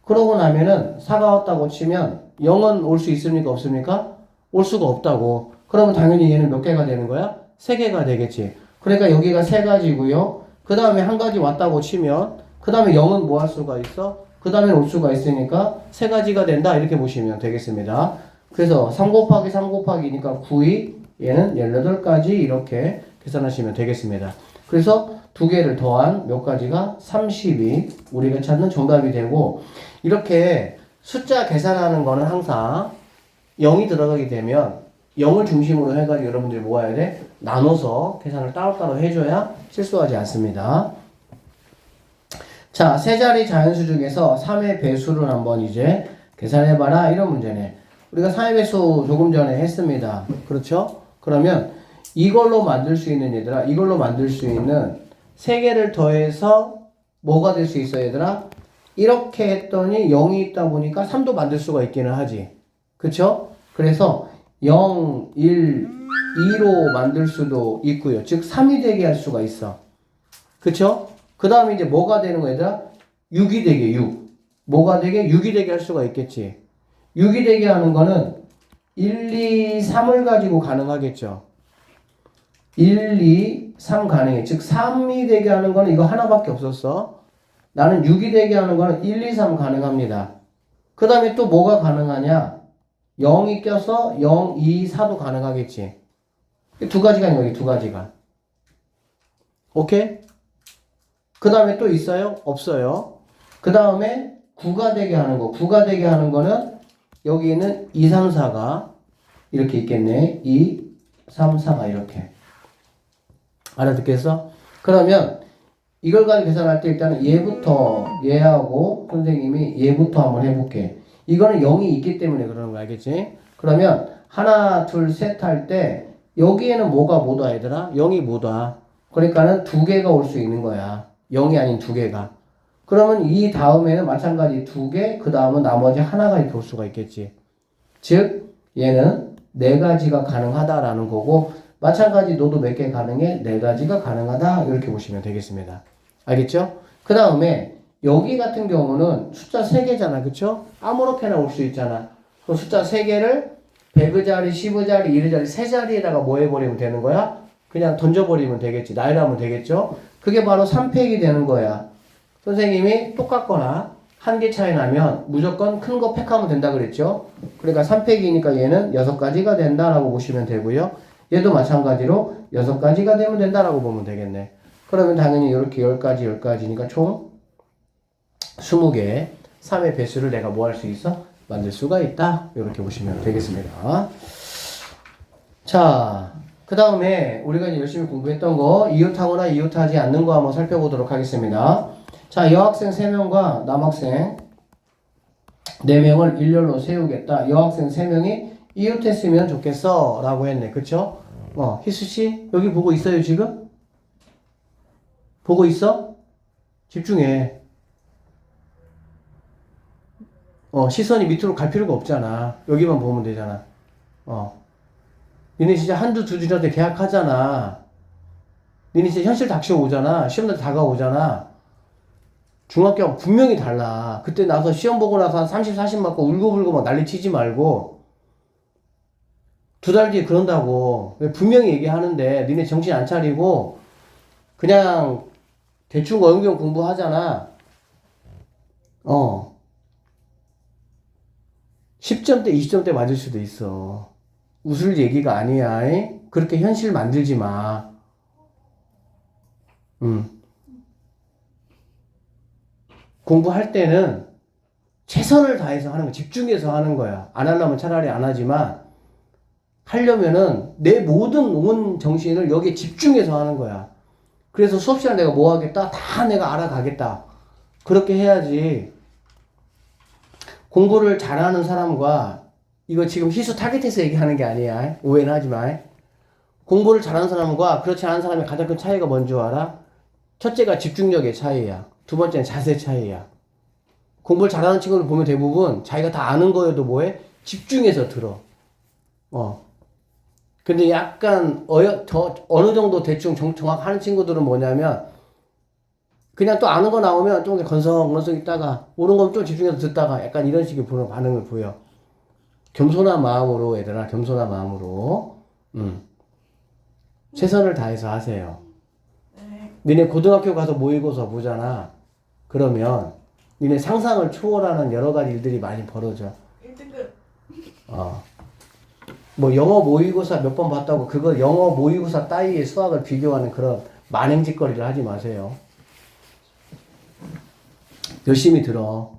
S1: 그러고 나면은 4가 왔다고 치면 0은 올 수 있습니까? 없습니까? 올 수가 없다고. 그러면 당연히 얘는 몇 개가 되는 거야? 3개가 되겠지. 그러니까 여기가 3가지고요. 그 다음에 한 가지 왔다고 치면 그 다음에 0은 뭐 할 수가 있어? 그 다음에 올 수가 있으니까 3가지가 된다. 이렇게 보시면 되겠습니다. 그래서 3 곱하기 3 곱하기니까 9이 얘는 18가지 이렇게 계산하시면 되겠습니다. 그래서 두 개를 더한 몇 가지가 30이 우리가 찾는 정답이 되고 이렇게 숫자 계산하는 거는 항상 0이 들어가게 되면 0을 중심으로 해가지고 여러분들이 뭐 해야 돼? 나눠서 계산을 따로따로 해줘야 실수하지 않습니다. 자, 세 자리 자연수 중에서 3의 배수를 한번 이제 계산해봐라 이런 문제네. 우리가 3의 배수 조금 전에 했습니다. 그렇죠? 그러면 이걸로 만들 수 있는 얘들아, 이걸로 만들 수 있는 3개를 더해서 뭐가 될 수 있어 얘들아? 이렇게 했더니 0이 있다 보니까 3도 만들 수가 있기는 하지. 그쵸? 그래서 0, 1, 2로 만들 수도 있고요. 즉 3이 되게 할 수가 있어. 그쵸? 그 다음에 이제 뭐가 되는 거야 얘들아? 6이 되게 6. 뭐가 되게? 6이 되게 할 수가 있겠지. 6이 되게 하는 거는 1, 2, 3을 가지고 가능하겠죠. 1, 2, 3 가능해. 즉 3이 되게 하는 거는 이거 하나밖에 없었어. 나는 6이 되게 하는 거는 1, 2, 3 가능합니다. 그 다음에 또 뭐가 가능하냐? 0이 껴서 0, 2, 4도 가능하겠지. 두 가지가 있는 거지, 두 가지가. 오케이? 그 다음에 또 있어요? 없어요. 그 다음에 9가 되게 하는 거. 9가 되게 하는 거는 여기 있는 2, 3, 4가 이렇게 있겠네. 2, 3, 4가 이렇게. 알아듣겠어? 그러면 이걸 가지고 계산할 때 일단은 얘부터 얘하고 선생님이 얘부터 한번 해볼게. 이거는 0이 있기 때문에 그러는 거 알겠지? 그러면 하나, 둘, 셋 할 때 여기에는 뭐가 못 와 얘들아? 0이 못 와. 그러니까는 두 개가 올 수 있는 거야. 0이 아닌 두 개가. 그러면 이 다음에는 마찬가지 두 개, 그 다음은 나머지 하나가 이렇게 올 수가 있겠지. 즉 얘는 네 가지가 가능하다라는 거고 마찬가지 너도 몇 개 가능해? 네 가지가 가능하다 이렇게 보시면 되겠습니다. 알겠죠? 그 다음에 여기 같은 경우는 숫자 3개잖아. 그쵸? 아무렇게나 올 수 있잖아. 그럼 숫자 3개를 100자리, 10자리, 1자리, 3자리에다가 뭐 해버리면 되는 거야? 그냥 던져버리면 되겠지. 나열하면 되겠죠? 그게 바로 3팩이 되는 거야. 선생님이 똑같거나 한 개 차이 나면 무조건 큰 거 팩하면 된다 그랬죠? 그러니까 3팩이니까 얘는 6가지가 된다라고 보시면 되고요. 얘도 마찬가지로 6가지가 되면 된다라고 보면 되겠네. 그러면 당연히 이렇게 10가지, 10가지니까 총 20개 3의 배수를 내가 뭐 할 수 있어? 만들 수가 있다. 이렇게 보시면 되겠습니다. 자, 그 다음에 우리가 이제 열심히 공부했던 거 이웃하거나 이웃하지 않는 거 한번 살펴보도록 하겠습니다. 자, 여학생 3명과 남학생 4명을 일렬로 세우겠다. 여학생 3명이 이웃했으면 좋겠어 라고 했네. 그쵸? 희수씨 여기 보고 있어요 지금? 보고 있어? 집중해. 시선이 밑으로 갈 필요가 없잖아. 여기만 보면 되잖아. 니네 진짜 한두 두 주한테 계약하잖아. 니네 진짜 현실 닥쳐오잖아. 시험날 다가오잖아. 중학교하고 분명히 달라. 그때 나서 시험 보고 나서 한 30, 40 맞고 울고불고 막 난리 치지 말고 2달 뒤에 그런다고 분명히 얘기하는데 니네 정신 안 차리고 그냥 대충 어영경 공부하잖아. 10점대, 20점대 맞을 수도 있어. 웃을 얘기가 아니야. 그렇게 현실 만들지 마. 공부할 때는 최선을 다해서 하는 거, 집중해서 하는 거야. 안 하려면 차라리 안 하지만, 하려면은 내 모든 온 정신을 여기에 집중해서 하는 거야. 그래서 수업 시간 내가 뭐 하겠다? 다 내가 알아가겠다. 그렇게 해야지. 공부를 잘하는 사람과, 이거 지금 희수 타겟해서 얘기하는 게 아니야. 오해는 하지 마. 공부를 잘하는 사람과 그렇지 않은 사람의 가장 큰 차이가 뭔지 알아? 첫째가 집중력의 차이야. 두 번째는 자세 차이야. 공부를 잘하는 친구를 보면 대부분 자기가 다 아는 거여도 뭐해? 집중해서 들어. 근데 약간 어느 정도 대충 정확하는 친구들은 뭐냐면 그냥 또 아는 거 나오면 좀 건성건성 있다가 옳은 거면 좀 집중해서 듣다가 약간 이런 식의 반응을 보여. 겸손한 마음으로 얘들아, 겸손한 마음으로 최선을 다해서 하세요.
S2: 네.
S1: 니네 고등학교 가서 모의고사 보잖아. 그러면 니네 상상을 초월하는 여러 가지 일들이 많이 벌어져.
S2: 1등급.
S1: 어. 뭐 영어 모의고사 몇 번 봤다고 그거 영어 모의고사 따위의 수학을 비교하는 그런 만행짓거리를 하지 마세요. 열심히 들어.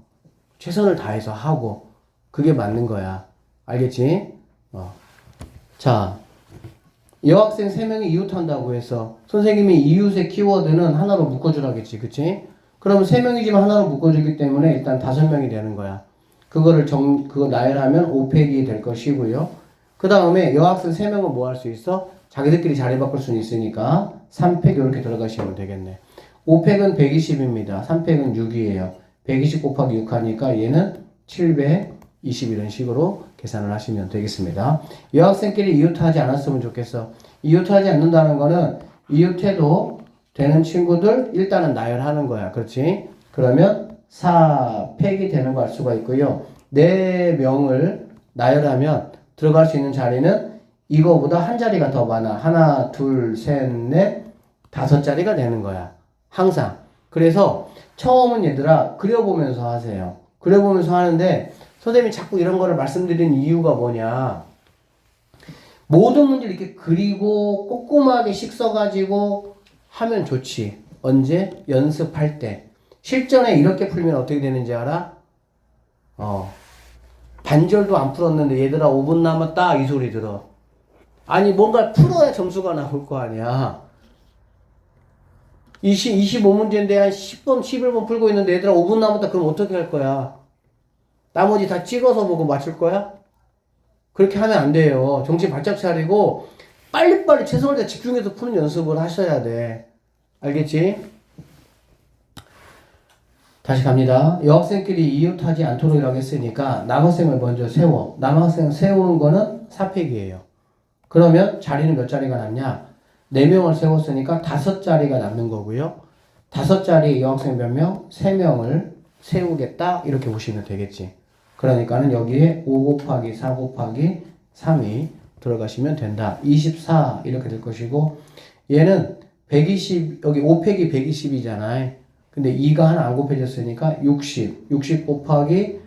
S1: 최선을 다해서 하고 그게 맞는 거야. 알겠지? 자, 여학생 3명이 이웃한다고 해서 선생님이 이웃의 키워드는 하나로 묶어주라겠지. 그치? 그러면 3명이지만 하나로 묶어주기 때문에 일단 5명이 되는 거야. 그거 나열하면 5팩이 될 것이고요. 그 다음에 여학생 3명은 뭐 할 수 있어? 자기들끼리 자리 바꿀 수는 있으니까 3팩 이렇게 들어가시면 되겠네. 5팩은 120입니다. 3팩은 6이에요. 120 곱하기 6 하니까 얘는 720 이런 식으로 계산을 하시면 되겠습니다. 여학생끼리 이웃하지 않았으면 좋겠어. 이웃하지 않는다는 거는 이웃해도 되는 친구들 일단은 나열하는 거야. 그렇지? 그러면 4팩이 되는 거 알 수가 있고요. 4명을 나열하면 들어갈 수 있는 자리는 이거보다 한 자리가 더 많아. 하나, 둘, 셋, 넷, 5자리가 되는 거야. 항상. 그래서 처음은 얘들아 그려보면서 하세요. 그려보면서 하는데 선생님이 자꾸 이런 거를 말씀드리는 이유가 뭐냐. 모든 문제를 이렇게 그리고 꼼꼼하게 씩 써가지고 하면 좋지. 언제? 연습할 때. 실전에 이렇게 풀면 어떻게 되는지 알아? 반절도 안 풀었는데 얘들아 5분 남았다 이 소리 들어. 아니 뭔가 풀어야 점수가 나올 거 아니야. 25문제인데 한 10번, 11번 풀고 있는데 얘들아 5분 남았다 그럼 어떻게 할 거야? 나머지 다 찍어서 보고 맞출 거야? 그렇게 하면 안 돼요. 정신 바짝 차리고 빨리빨리 최선을 다해 집중해서 푸는 연습을 하셔야 돼. 알겠지? 다시 갑니다. 여학생끼리 이웃하지 않도록이라고 했으니까 남학생을 먼저 세워. 남학생을 세우는 거는 4팩이에요. 그러면 자리는 몇 자리가 남냐? 4명을 세웠으니까 5자리가 남는 거고요. 5자리 여학생 몇 명? 3명을 세우겠다 이렇게 보시면 되겠지. 그러니까는 여기에 5 곱하기 4 곱하기 3이 들어가시면 된다. 24 이렇게 될 것이고 얘는 120 여기 5팩이 120이잖아요. 근데 2가 하나 안 곱해졌으니까 60 곱하기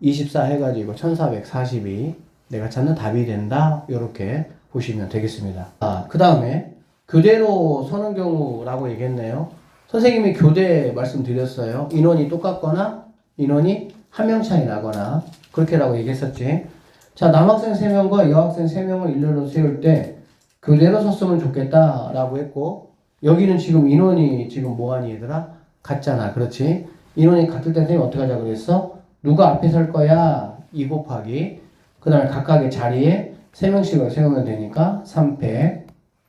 S1: 24 해가지고 1442 내가 찾는 답이 된다. 이렇게 보시면 되겠습니다. 그 다음에 교대로 서는 경우라고 얘기했네요. 선생님이 교대 말씀드렸어요. 인원이 똑같거나 인원이 한 명 차이 나거나 그렇게라고 얘기했었지. 자, 남학생 3명과 여학생 3명을 일렬로 세울 때 교대로 섰으면 좋겠다라고 했고 여기는 지금 인원이 지금 뭐하니 얘들아? 같잖아. 그렇지? 인원이 같을 때 선생님이 어떻게 하자 그랬어? 누가 앞에 설 거야? 2 곱하기 그 다음에 각각의 자리에 3명씩을 세우면 되니까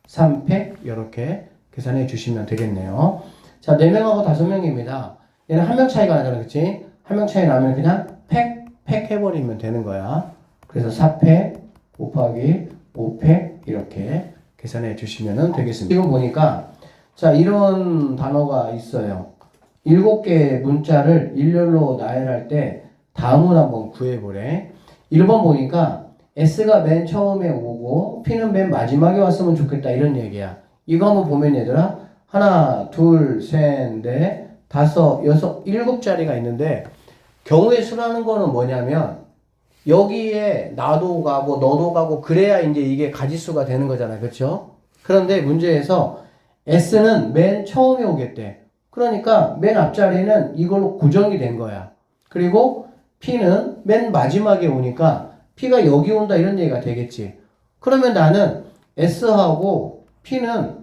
S1: 3팩 이렇게 계산해 주시면 되겠네요. 자, 4명하고 5명입니다. 얘는 한 명 차이가 나잖아. 그치? 한 명 차이 나면 그냥 팩 해버리면 되는 거야. 그래서 4팩 곱하기 5팩 이렇게 계산해 주시면 되겠습니다. 지금 보니까 자, 이런 단어가 있어요. 7개의 문자를 일렬로 나열할 때 다음을 한번 구해보래. 1번 보니까 S가 맨 처음에 오고 P는 맨 마지막에 왔으면 좋겠다 이런 얘기야. 이거 한번 보면 얘들아 하나, 둘, 셋, 넷, 다섯, 여섯, 7자리가 있는데 경우의 수라는 거는 뭐냐면 여기에 나도 가고 너도 가고 그래야 이제 이게 가지수가 되는 거잖아. 그렇죠? 그런데 문제에서 S는 맨 처음에 오겠대. 그러니까 맨 앞자리는 이걸로 고정이 된 거야. 그리고 P는 맨 마지막에 오니까 P가 여기 온다 이런 얘기가 되겠지. 그러면 나는 S하고 P는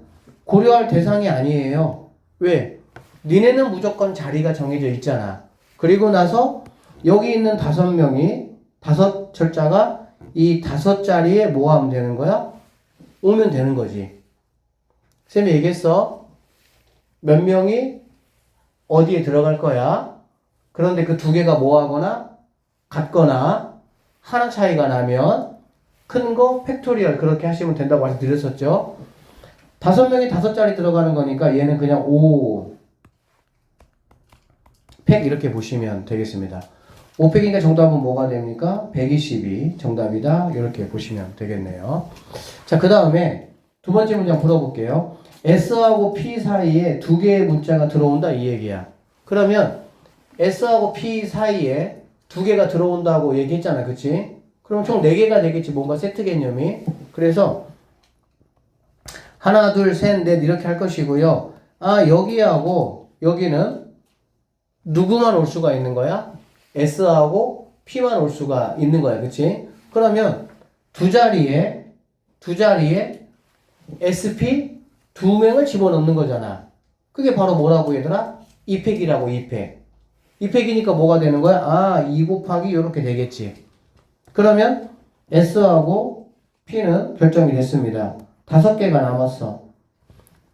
S1: 고려할 대상이 아니에요. 왜? 니네는 무조건 자리가 정해져 있잖아. 그리고 나서 여기 있는 5명이 5절자가 이 5자리에 뭐 하면 되는 거야? 오면 되는 거지. 쌤이 얘기했어. 몇 명이 어디에 들어갈 거야? 그런데 그 2개가 뭐 하거나 같거나 하나 차이가 나면 큰 거 팩토리얼 그렇게 하시면 된다고 말씀드렸었죠. 5명이 5자리 들어가는 거니까 얘는 그냥 5 팩 이렇게 보시면 되겠습니다. 5팩이니까 정답은 뭐가 됩니까? 122 정답이다. 이렇게 보시면 되겠네요. 자, 그 다음에 두 번째 문제 풀어볼게요. S하고 P 사이에 두 개의 문자가 들어온다 이 얘기야. 그러면 S하고 P 사이에 두 개가 들어온다고 얘기했잖아. 그치? 그럼 총 4개가 되겠지. 뭔가 세트 개념이. 그래서 하나, 둘, 셋, 넷 이렇게 할 것이고요. 아, 여기하고 여기는 누구만 올 수가 있는 거야? S하고 P만 올 수가 있는 거야. 그치? 그러면 두 자리에 SP 2명을 집어넣는 거잖아. 그게 바로 뭐라고 얘들아? 2팩이라고 2팩. 2팩이니까 뭐가 되는 거야? 아, 2 곱하기 이렇게 되겠지. 그러면 S하고 P는 결정이 됐습니다. 5개가 남았어.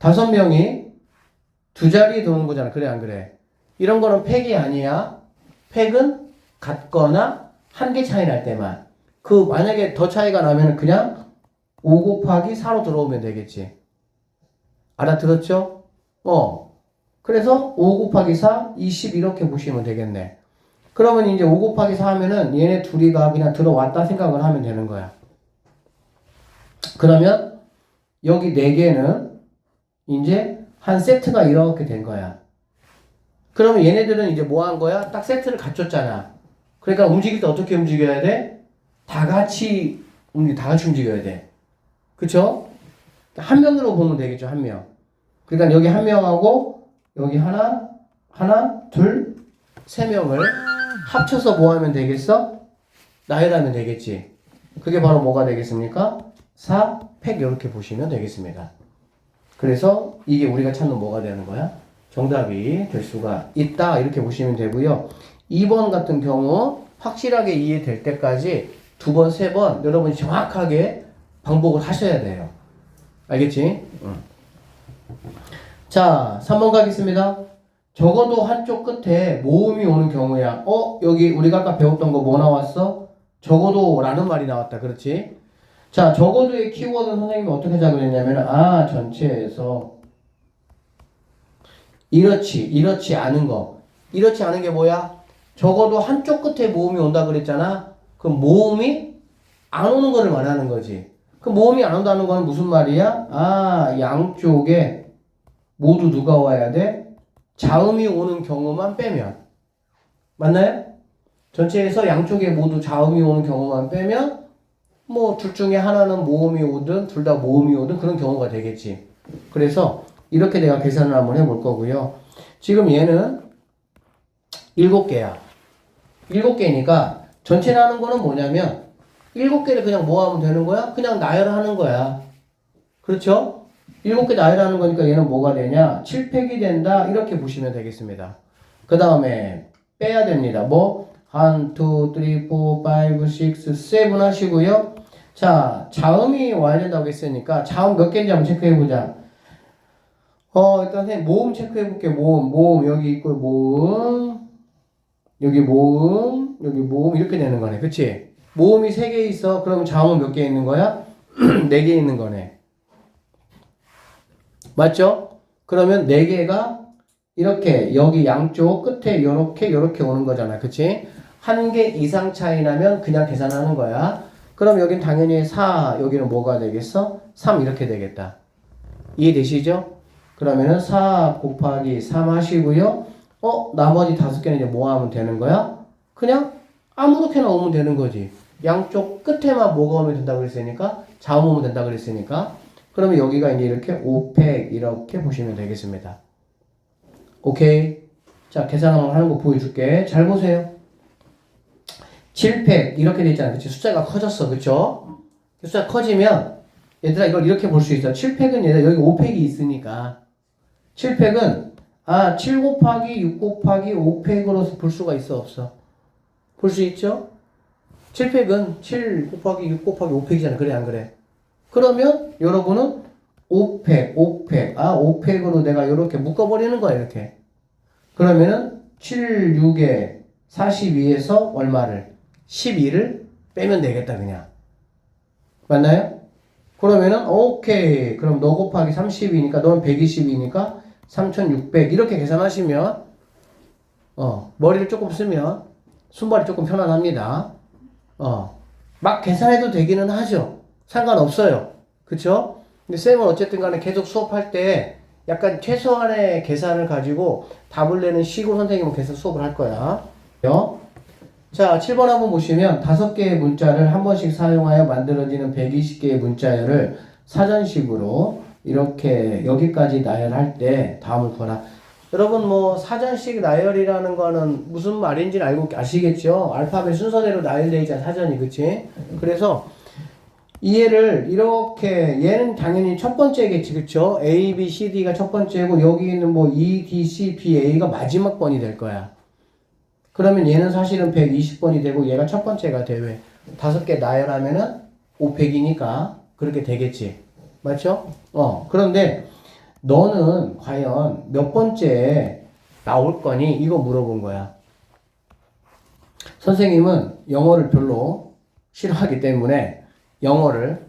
S1: 5명이 두 자리에 도는 거잖아. 그래 안 그래? 이런 거는 팩이 아니야. 팩은 같거나 한 개 차이 날 때만. 그 만약에 더 차이가 나면 그냥 5 곱하기 4로 들어오면 되겠지. 알아들었죠? 그래서 5 곱하기 4, 20 이렇게 보시면 되겠네. 그러면 이제 5 곱하기 4 하면은 얘네 둘이가 그냥 들어왔다 생각을 하면 되는 거야. 그러면 여기 4개는 이제 한 세트가 이렇게 된 거야. 그러면 얘네들은 이제 뭐 한 거야? 딱 세트를 갖췄잖아. 그러니까 움직일 때 어떻게 움직여야 돼? 다 같이 움직여야 돼. 그쵸? 한 명으로 보면 되겠죠, 한 명. 그러니까 여기 한 명하고 여기 하나, 둘, 3명을 합쳐서 뭐 하면 되겠어? 나열하면 되겠지. 그게 바로 뭐가 되겠습니까? 4팩 이렇게 보시면 되겠습니다. 그래서 이게 우리가 찾는 뭐가 되는 거야? 정답이 될 수가 있다 이렇게 보시면 되고요. 2번 같은 경우 확실하게 이해될 때까지 2번, 3번 여러분이 정확하게 반복을 하셔야 돼요. 알겠지? 자, 3번 가겠습니다. 적어도 한쪽 끝에 모음이 오는 경우야. 여기 우리가 아까 배웠던 거 뭐 나왔어? 적어도 라는 말이 나왔다. 그렇지? 자, 적어도의 키워드는 선생님이 어떻게 작업했냐면 전체에서 이렇지 않은 거. 이렇지 않은 게 뭐야? 적어도 한쪽 끝에 모음이 온다 그랬잖아. 그럼 모음이 안 오는 거를 말하는 거지. 그 모음이 안 온다는 건 무슨 말이야? 양쪽에 모두 누가 와야 돼? 자음이 오는 경우만 빼면. 맞나요? 전체에서 양쪽에 모두 자음이 오는 경우만 빼면 뭐 둘 중에 하나는 모음이 오든 둘 다 모음이 오든 그런 경우가 되겠지. 그래서 이렇게 내가 계산을 한번 해볼 거고요. 지금 얘는 7개야. 7개니까 전체 나는 거는 뭐냐면 7개를 그냥 뭐 하면 되는 거야? 그냥 나열하는 거야. 그렇죠? 7개 나열하는 거니까 얘는 뭐가 되냐? 7팩이 된다. 이렇게 보시면 되겠습니다. 그 다음에 빼야 됩니다. 뭐? 1, 2, 3, 4, 5, 6, 7 하시고요. 자, 자음이 와야 된다고 했으니까 자음 몇 개인지 한번 체크해보자. 일단 선생님 모음 체크해볼게. 모음 여기 있고 모음 여기 모음 이렇게 되는 거네. 그치? 모음이 3개 있어. 그러면 자음은 몇 개 있는 거야? 4개 있는 거네. 맞죠? 그러면 4개가 이렇게 여기 양쪽 끝에 요렇게 오는 거잖아. 그치? 1개 이상 차이 나면 그냥 계산하는 거야. 그럼 여긴 당연히 4, 여기는 뭐가 되겠어? 3 이렇게 되겠다. 이해되시죠? 그러면은 4 곱하기 3 하시고요. 나머지 5개는 이제 뭐 하면 되는 거야? 그냥 아무렇게나 오면 되는 거지. 양쪽 끝에만 뭐가 오면 된다고 그랬으니까 자음 오면 된다고 그랬으니까 그러면 여기가 이제 이렇게 5팩 이렇게 보시면 되겠습니다. 오케이. 자, 계산 한번 하는 거 보여줄게. 잘 보세요. 7팩 이렇게 돼 있잖아. 그치? 숫자가 커졌어. 그쵸? 숫자가 커지면 얘들아 이걸 이렇게 볼 수 있어. 7팩은 얘들아 여기 5팩이 있으니까 7팩은 7 곱하기 6 곱하기 5팩으로 볼 수가 있어 없어? 볼 수 있죠? 7팩은 7 곱하기 6 곱하기 5팩이잖아. 그래 안 그래? 그러면 여러분은 5팩 5팩으로 내가 이렇게 묶어버리는 거야 이렇게. 그러면은 7, 6에 42에서 얼마를? 12를 빼면 되겠다 그냥. 맞나요? 그러면은 오케이. 그럼 너 곱하기 30이니까 너는 120이니까 3600 이렇게 계산하시면 머리를 조금 쓰면 순발이 조금 편안합니다. 막 계산해도 되기는 하죠. 상관없어요. 그쵸? 근데 쌤은 어쨌든 간에 계속 수업할 때 약간 최소한의 계산을 가지고 답을 내는 식으로 선생님은 계속 수업을 할 거야. 자, 7번 한번 보시면 5개의 문자를 한 번씩 사용하여 만들어지는 120개의 문자열을 사전식으로 이렇게 여기까지 나열할 때 다음을 구하라. 여러분 뭐 사전식 나열이라는 거는 무슨 말인지는 알고 아시겠죠? 알파벳 순서대로 나열되어 있잖아 사전이. 그치? 그래서 얘를 이렇게 얘는 당연히 첫 번째겠지. 그쵸? A, B, C, D가 첫 번째고 여기 있는 뭐 E, D, C, B, A가 마지막 번이 될 거야. 그러면 얘는 사실은 120번이 되고 얘가 첫 번째가 돼. 왜? 5개 나열하면은 500이니까 그렇게 되겠지. 맞죠? 그런데 너는 과연 몇 번째에 나올 거니? 이거 물어본 거야. 선생님은 영어를 별로 싫어하기 때문에 영어를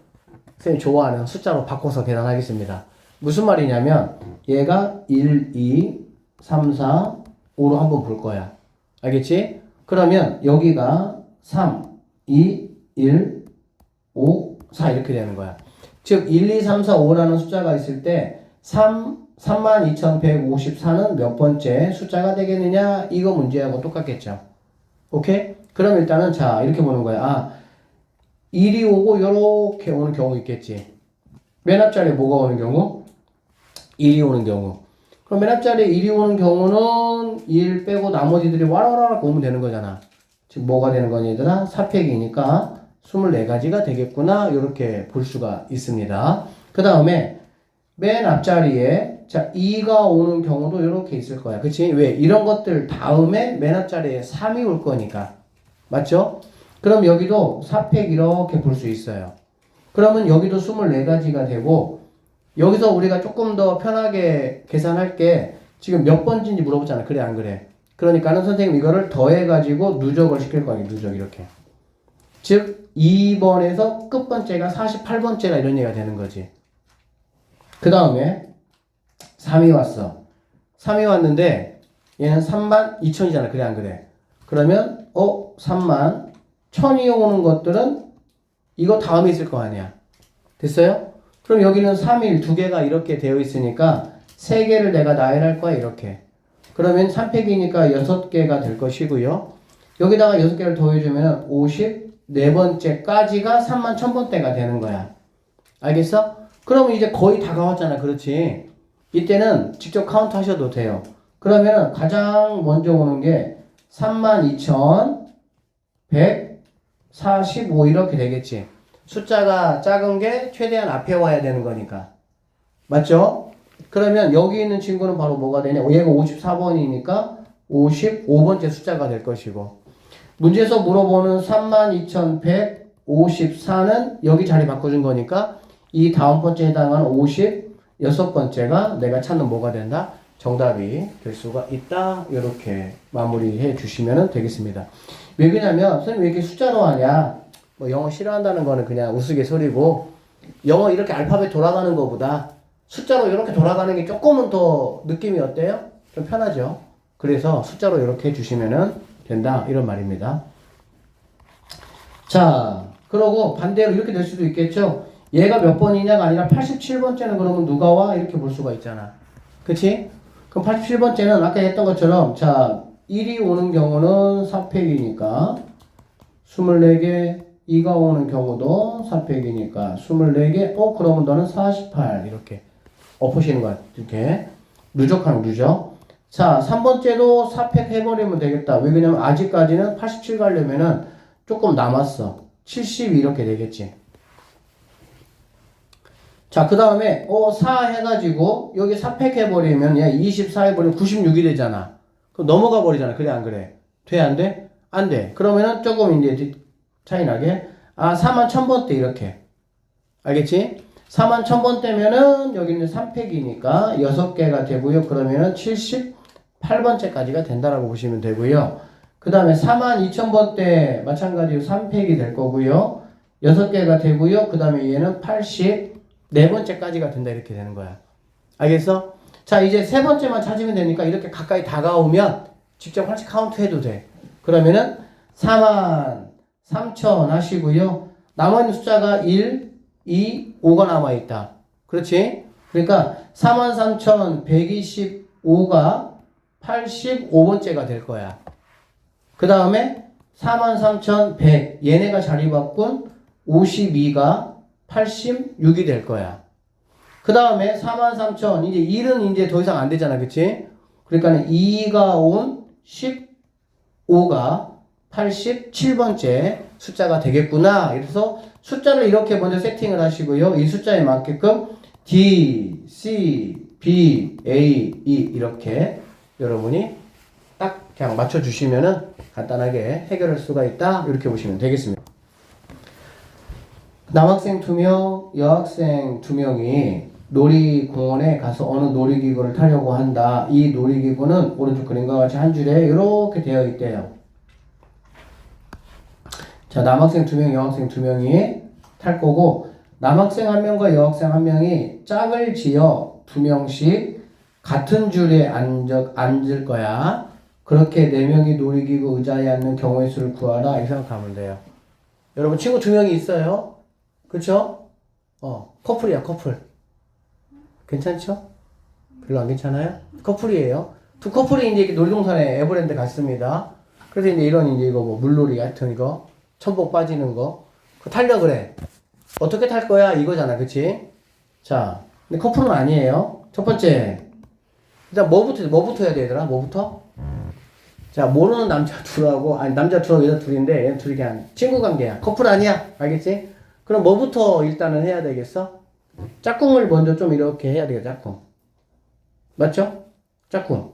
S1: 선생님 좋아하는 숫자로 바꿔서 계산하겠습니다. 무슨 말이냐면 얘가 1, 2, 3, 4, 5로 한번 볼 거야. 알겠지? 그러면 여기가 3, 2, 1, 5, 4 이렇게 되는 거야. 즉 1, 2, 3, 4, 5라는 숫자가 있을 때 32,154는 몇 번째 숫자가 되겠느냐? 이거 문제하고 똑같겠죠. 오케이? 그럼 일단은 자 이렇게 보는 거야. 1이 오고 요렇게 오는 경우 있겠지. 맨 앞자리에 뭐가 오는 경우? 1이 오는 경우. 그럼 맨 앞자리에 1이 오는 경우는 1 빼고 나머지들이 와라라락 오면 되는 거잖아. 지금 뭐가 되는 거니 얘들아? 4팩이니까 24가지가 되겠구나. 이렇게 볼 수가 있습니다. 그 다음에 맨 앞자리에 자 2가 오는 경우도 이렇게 있을 거야. 그치? 왜? 이런 것들 다음에 맨 앞자리에 3이 올 거니까. 맞죠? 그럼 여기도 4팩 이렇게 볼 수 있어요. 그러면 여기도 24가지가 되고 여기서 우리가 조금 더 편하게 계산할 게 지금 몇 번째인지 물어보잖아. 그래 안 그래? 그러니까는 선생님 이거를 더해가지고 누적을 시킬 거야. 누적 이렇게. 즉 2번에서 끝번째가 48번째가 이런 얘기가 되는 거지. 그 다음에 3이 왔어. 3이 왔는데 얘는 32,000이잖아. 그래 안 그래? 그러면 31,000이 오는 것들은 이거 다음에 있을 거 아니야. 됐어요? 그럼 여기는 3일 2개가 이렇게 되어 있으니까 3개를 내가 나열할 거야. 이렇게. 그러면 3팩이니까 6개가 될 것이고요. 여기다가 6개를 더해주면 54번째까지가 31,000번대가 되는 거야. 알겠어? 그러면 이제 거의 다 가왔잖아. 그렇지? 이때는 직접 카운트 하셔도 돼요. 그러면 가장 먼저 오는 게 32,145 이렇게 되겠지. 숫자가 작은 게 최대한 앞에 와야 되는 거니까. 맞죠? 그러면 여기 있는 친구는 바로 뭐가 되냐? 얘가 54번이니까 55번째 숫자가 될 것이고. 문제에서 물어보는 32,154는 여기 자리 바꿔준 거니까 이 다음 번째에 해당하는 56번째가 내가 찾는 뭐가 된다? 정답이 될 수가 있다. 이렇게 마무리해 주시면 되겠습니다. 왜 그러냐면 선생님 왜 이렇게 숫자로 하냐? 뭐 영어 싫어한다는 거는 그냥 우스갯소리고 영어 이렇게 알파벳 돌아가는 것보다 숫자로 이렇게 돌아가는 게 조금은 더 느낌이 어때요? 좀 편하죠? 그래서 숫자로 이렇게 해주시면 된다. 이런 말입니다. 자, 그러고 반대로 이렇게 될 수도 있겠죠? 얘가 몇 번이냐가 아니라 87번째는 그러면 누가 와? 이렇게 볼 수가 있잖아. 그치? 그럼 87번째는 아까 했던 것처럼 자 1이 오는 경우는 4팩이니까 24개 2가 오는 경우도 4팩이니까 24개 그러면 너는 48 이렇게 엎으시는 거야. 이렇게 누적하는 누적. 자 3번째도 4팩 해버리면 되겠다. 왜 그러냐면 아직까지는 87 가려면은 조금 남았어. 70 이렇게 되겠지. 자, 그 다음에, 4 해가지고, 여기 4팩 해버리면, 얘 24 해버리면 96이 되잖아. 그럼 넘어가 버리잖아. 그래, 안 그래? 돼, 안 돼? 안 돼. 그러면은 조금 이제 차이 나게. 41,000번대 이렇게. 알겠지? 41,000번대면은, 여기는 3팩이니까 6개가 되고요. 그러면은 78번째까지가 된다라고 보시면 되고요. 그 다음에 42,000번대 마찬가지로 3팩이 될 거고요. 6개가 되고요. 그 다음에 얘는 84번째까지가 된다. 이렇게 되는 거야. 알겠어? 자, 이제 세 번째만 찾으면 되니까 이렇게 가까이 다가오면 직접 같이 카운트 해도 돼. 그러면은 43,000 하시고요. 남아있는 숫자가 1, 2, 5가 남아있다. 그렇지? 그러니까 43,125가 85번째가 될 거야. 그 다음에 43,100 얘네가 자리 바꾼 52가 86이 될 거야. 그 다음에 43,000 이제 1은 이제 더 이상 안 되잖아. 그치? 그러니까 2가 온 15가 87번째 숫자가 되겠구나. 그래서 숫자를 이렇게 먼저 세팅을 하시고요. 이 숫자에 맞게끔 D, C, B, A, E 이렇게 여러분이 딱 그냥 맞춰주시면은 간단하게 해결할 수가 있다. 이렇게 보시면 되겠습니다. 남학생 2명, 여학생 2명이 놀이공원에 가서 어느 놀이기구를 타려고 한다. 이 놀이기구는 오른쪽 그림과 같이 한 줄에 이렇게 되어 있대요. 자, 남학생 2명, 여학생 2명이 탈 거고, 남학생 1명과 여학생 1명이 짝을 지어 2명씩 같은 줄에 앉을 거야. 그렇게 4명이 놀이기구 의자에 앉는 경우의 수를 구하라. 이 생각하면 돼요. 여러분, 친구 2명이 있어요. 그쵸? 커플이야, 커플. 괜찮죠? 별로 안 괜찮아요? 커플이에요. 두 커플이 이제 놀이동산에 에버랜드 갔습니다. 그래서 이제 이런 이제 이거 뭐 물놀이 같은 이거, 천복 빠지는 거, 그거 타려 그래. 어떻게 탈 거야? 이거잖아, 그치? 자, 근데 커플은 아니에요. 첫 번째. 일단 뭐부터 해야 돼, 얘들아? 뭐부터? 자, 모르는 남자 둘하고, 아니, 남자 둘하고 여자 둘인데, 얘는 둘이 그냥 친구 관계야. 커플 아니야. 알겠지? 그럼 뭐부터 일단은 해야 되겠어? 짝꿍을 먼저 좀 이렇게 해야 되겠다, 짝꿍. 맞죠? 짝꿍.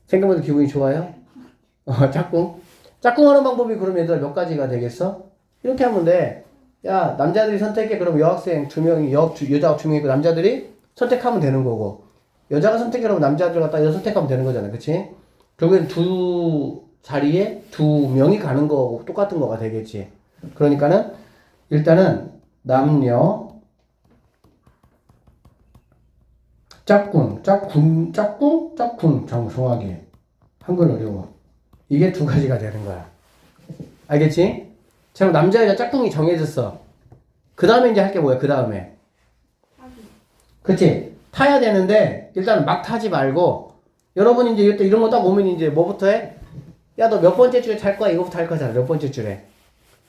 S1: 생각보다 기분이 좋아요? 짝꿍. 짝꿍 하는 방법이 그럼 얘들아 몇 가지가 되겠어? 이렇게 하면 돼. 야, 남자들이 선택해. 그럼 여학생 2명이, 여자가 2명이 있고 남자들이 선택하면 되는 거고. 여자가 선택하면 남자들 갖다 여자 선택하면 되는 거잖아. 그치? 결국엔 두 자리에 2명이 가는 거고 똑같은 거가 되겠지. 그러니까는 일단은 남녀 짝꿍 정성하게 한글 어려워. 이게 2가지가 되는 거야. 알겠지? 자, 그럼 남자 여자 짝꿍이 정해졌어. 그 다음에 이제 할 게 뭐야? 그 다음에 그치? 타야 되는데 일단 막 타지 말고 여러분 이제 이런 거 딱 오면 이제 뭐부터 해? 야, 너 몇 번째 줄에 탈 거야? 이거부터 할 거잖아. 몇 번째 줄에.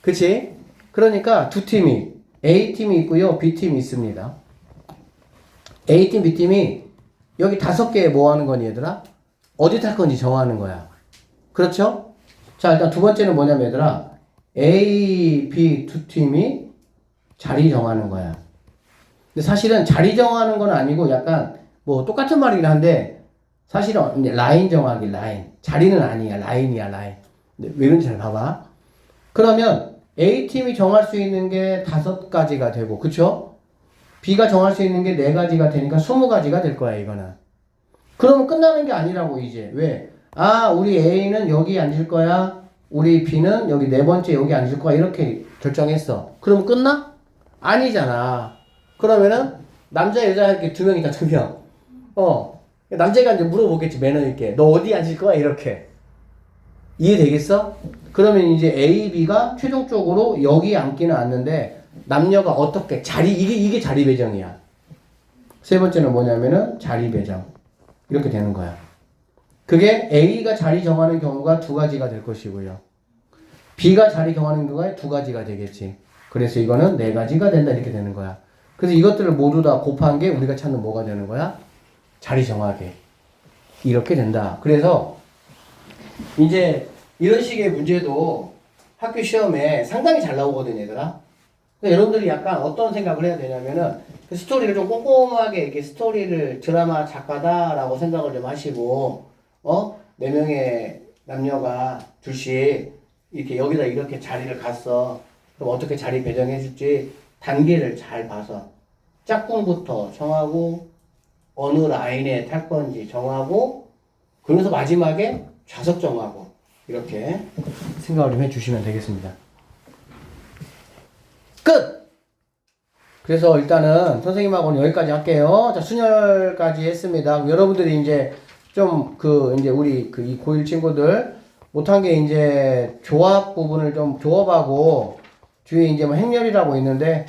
S1: 그치? 그러니까 두 팀이 A팀이 있고요. B팀이 있습니다. A팀, B팀이 여기 5개 뭐 하는 거니 얘들아? 어디 탈 건지 정하는 거야. 그렇죠? 자, 일단 두 번째는 뭐냐면 얘들아 A, B 두 팀이 자리 정하는 거야. 근데 사실은 자리 정하는 건 아니고 약간 뭐 똑같은 말이긴 한데 사실은 이제 라인 정하기, 라인. 자리는 아니야. 라인이야, 라인. 근데 왜 그런지 잘 봐봐. 그러면 A팀이 정할 수 있는 게 5가지가 되고, 그쵸? B가 정할 수 있는 게 4가지가 되니까 20가지가 될 거야, 이거는. 그러면 끝나는 게 아니라고, 이제. 왜? 아, 우리 A는 여기 앉을 거야. 우리 B는 여기 4번째 여기 앉을 거야. 이렇게 결정했어. 그러면 끝나? 아니잖아. 그러면은, 남자, 여자 이렇게 2명이다, 2명. 남자가 이제 물어보겠지, 매너 있게. 너 어디 앉을 거야? 이렇게. 이해되겠어? 그러면 이제 A, B가 최종적으로 여기 앉기는 앉는데 남녀가 어떻게 이게 자리 배정이야. 세 번째는 뭐냐면은 자리 배정. 이렇게 되는 거야. 그게 A가 자리 정하는 경우가 2가지가 될 것이고요. B가 자리 정하는 경우가 2가지가 되겠지. 그래서 이거는 4가지가 된다 이렇게 되는 거야. 그래서 이것들을 모두 다 곱한 게 우리가 찾는 뭐가 되는 거야? 자리 정하게. 이렇게 된다. 그래서 이제 이런 식의 문제도 학교 시험에 상당히 잘 나오거든요, 얘들아. 그러니까 여러분들이 약간 어떤 생각을 해야 되냐면은 그 스토리를 좀 꼼꼼하게 이렇게 스토리를 드라마 작가다라고 생각을 좀 하시고 4명의 남녀가 둘씩 이렇게 여기다 이렇게 자리를 갔어. 그럼 어떻게 자리 배정해 줄지 단계를 잘 봐서 짝꿍부터 정하고 어느 라인에 탈 건지 정하고 그러면서 마지막에 좌석 정하고 이렇게 생각을 좀 해주시면 되겠습니다. 끝! 그래서 일단은 선생님하고는 여기까지 할게요. 자, 순열까지 했습니다. 그럼 여러분들이 이제 좀 이제 우리 이 고1 친구들 못한 게 이제 조합 부분을 좀 조합하고 뒤에 이제 뭐 행렬이라고 있는데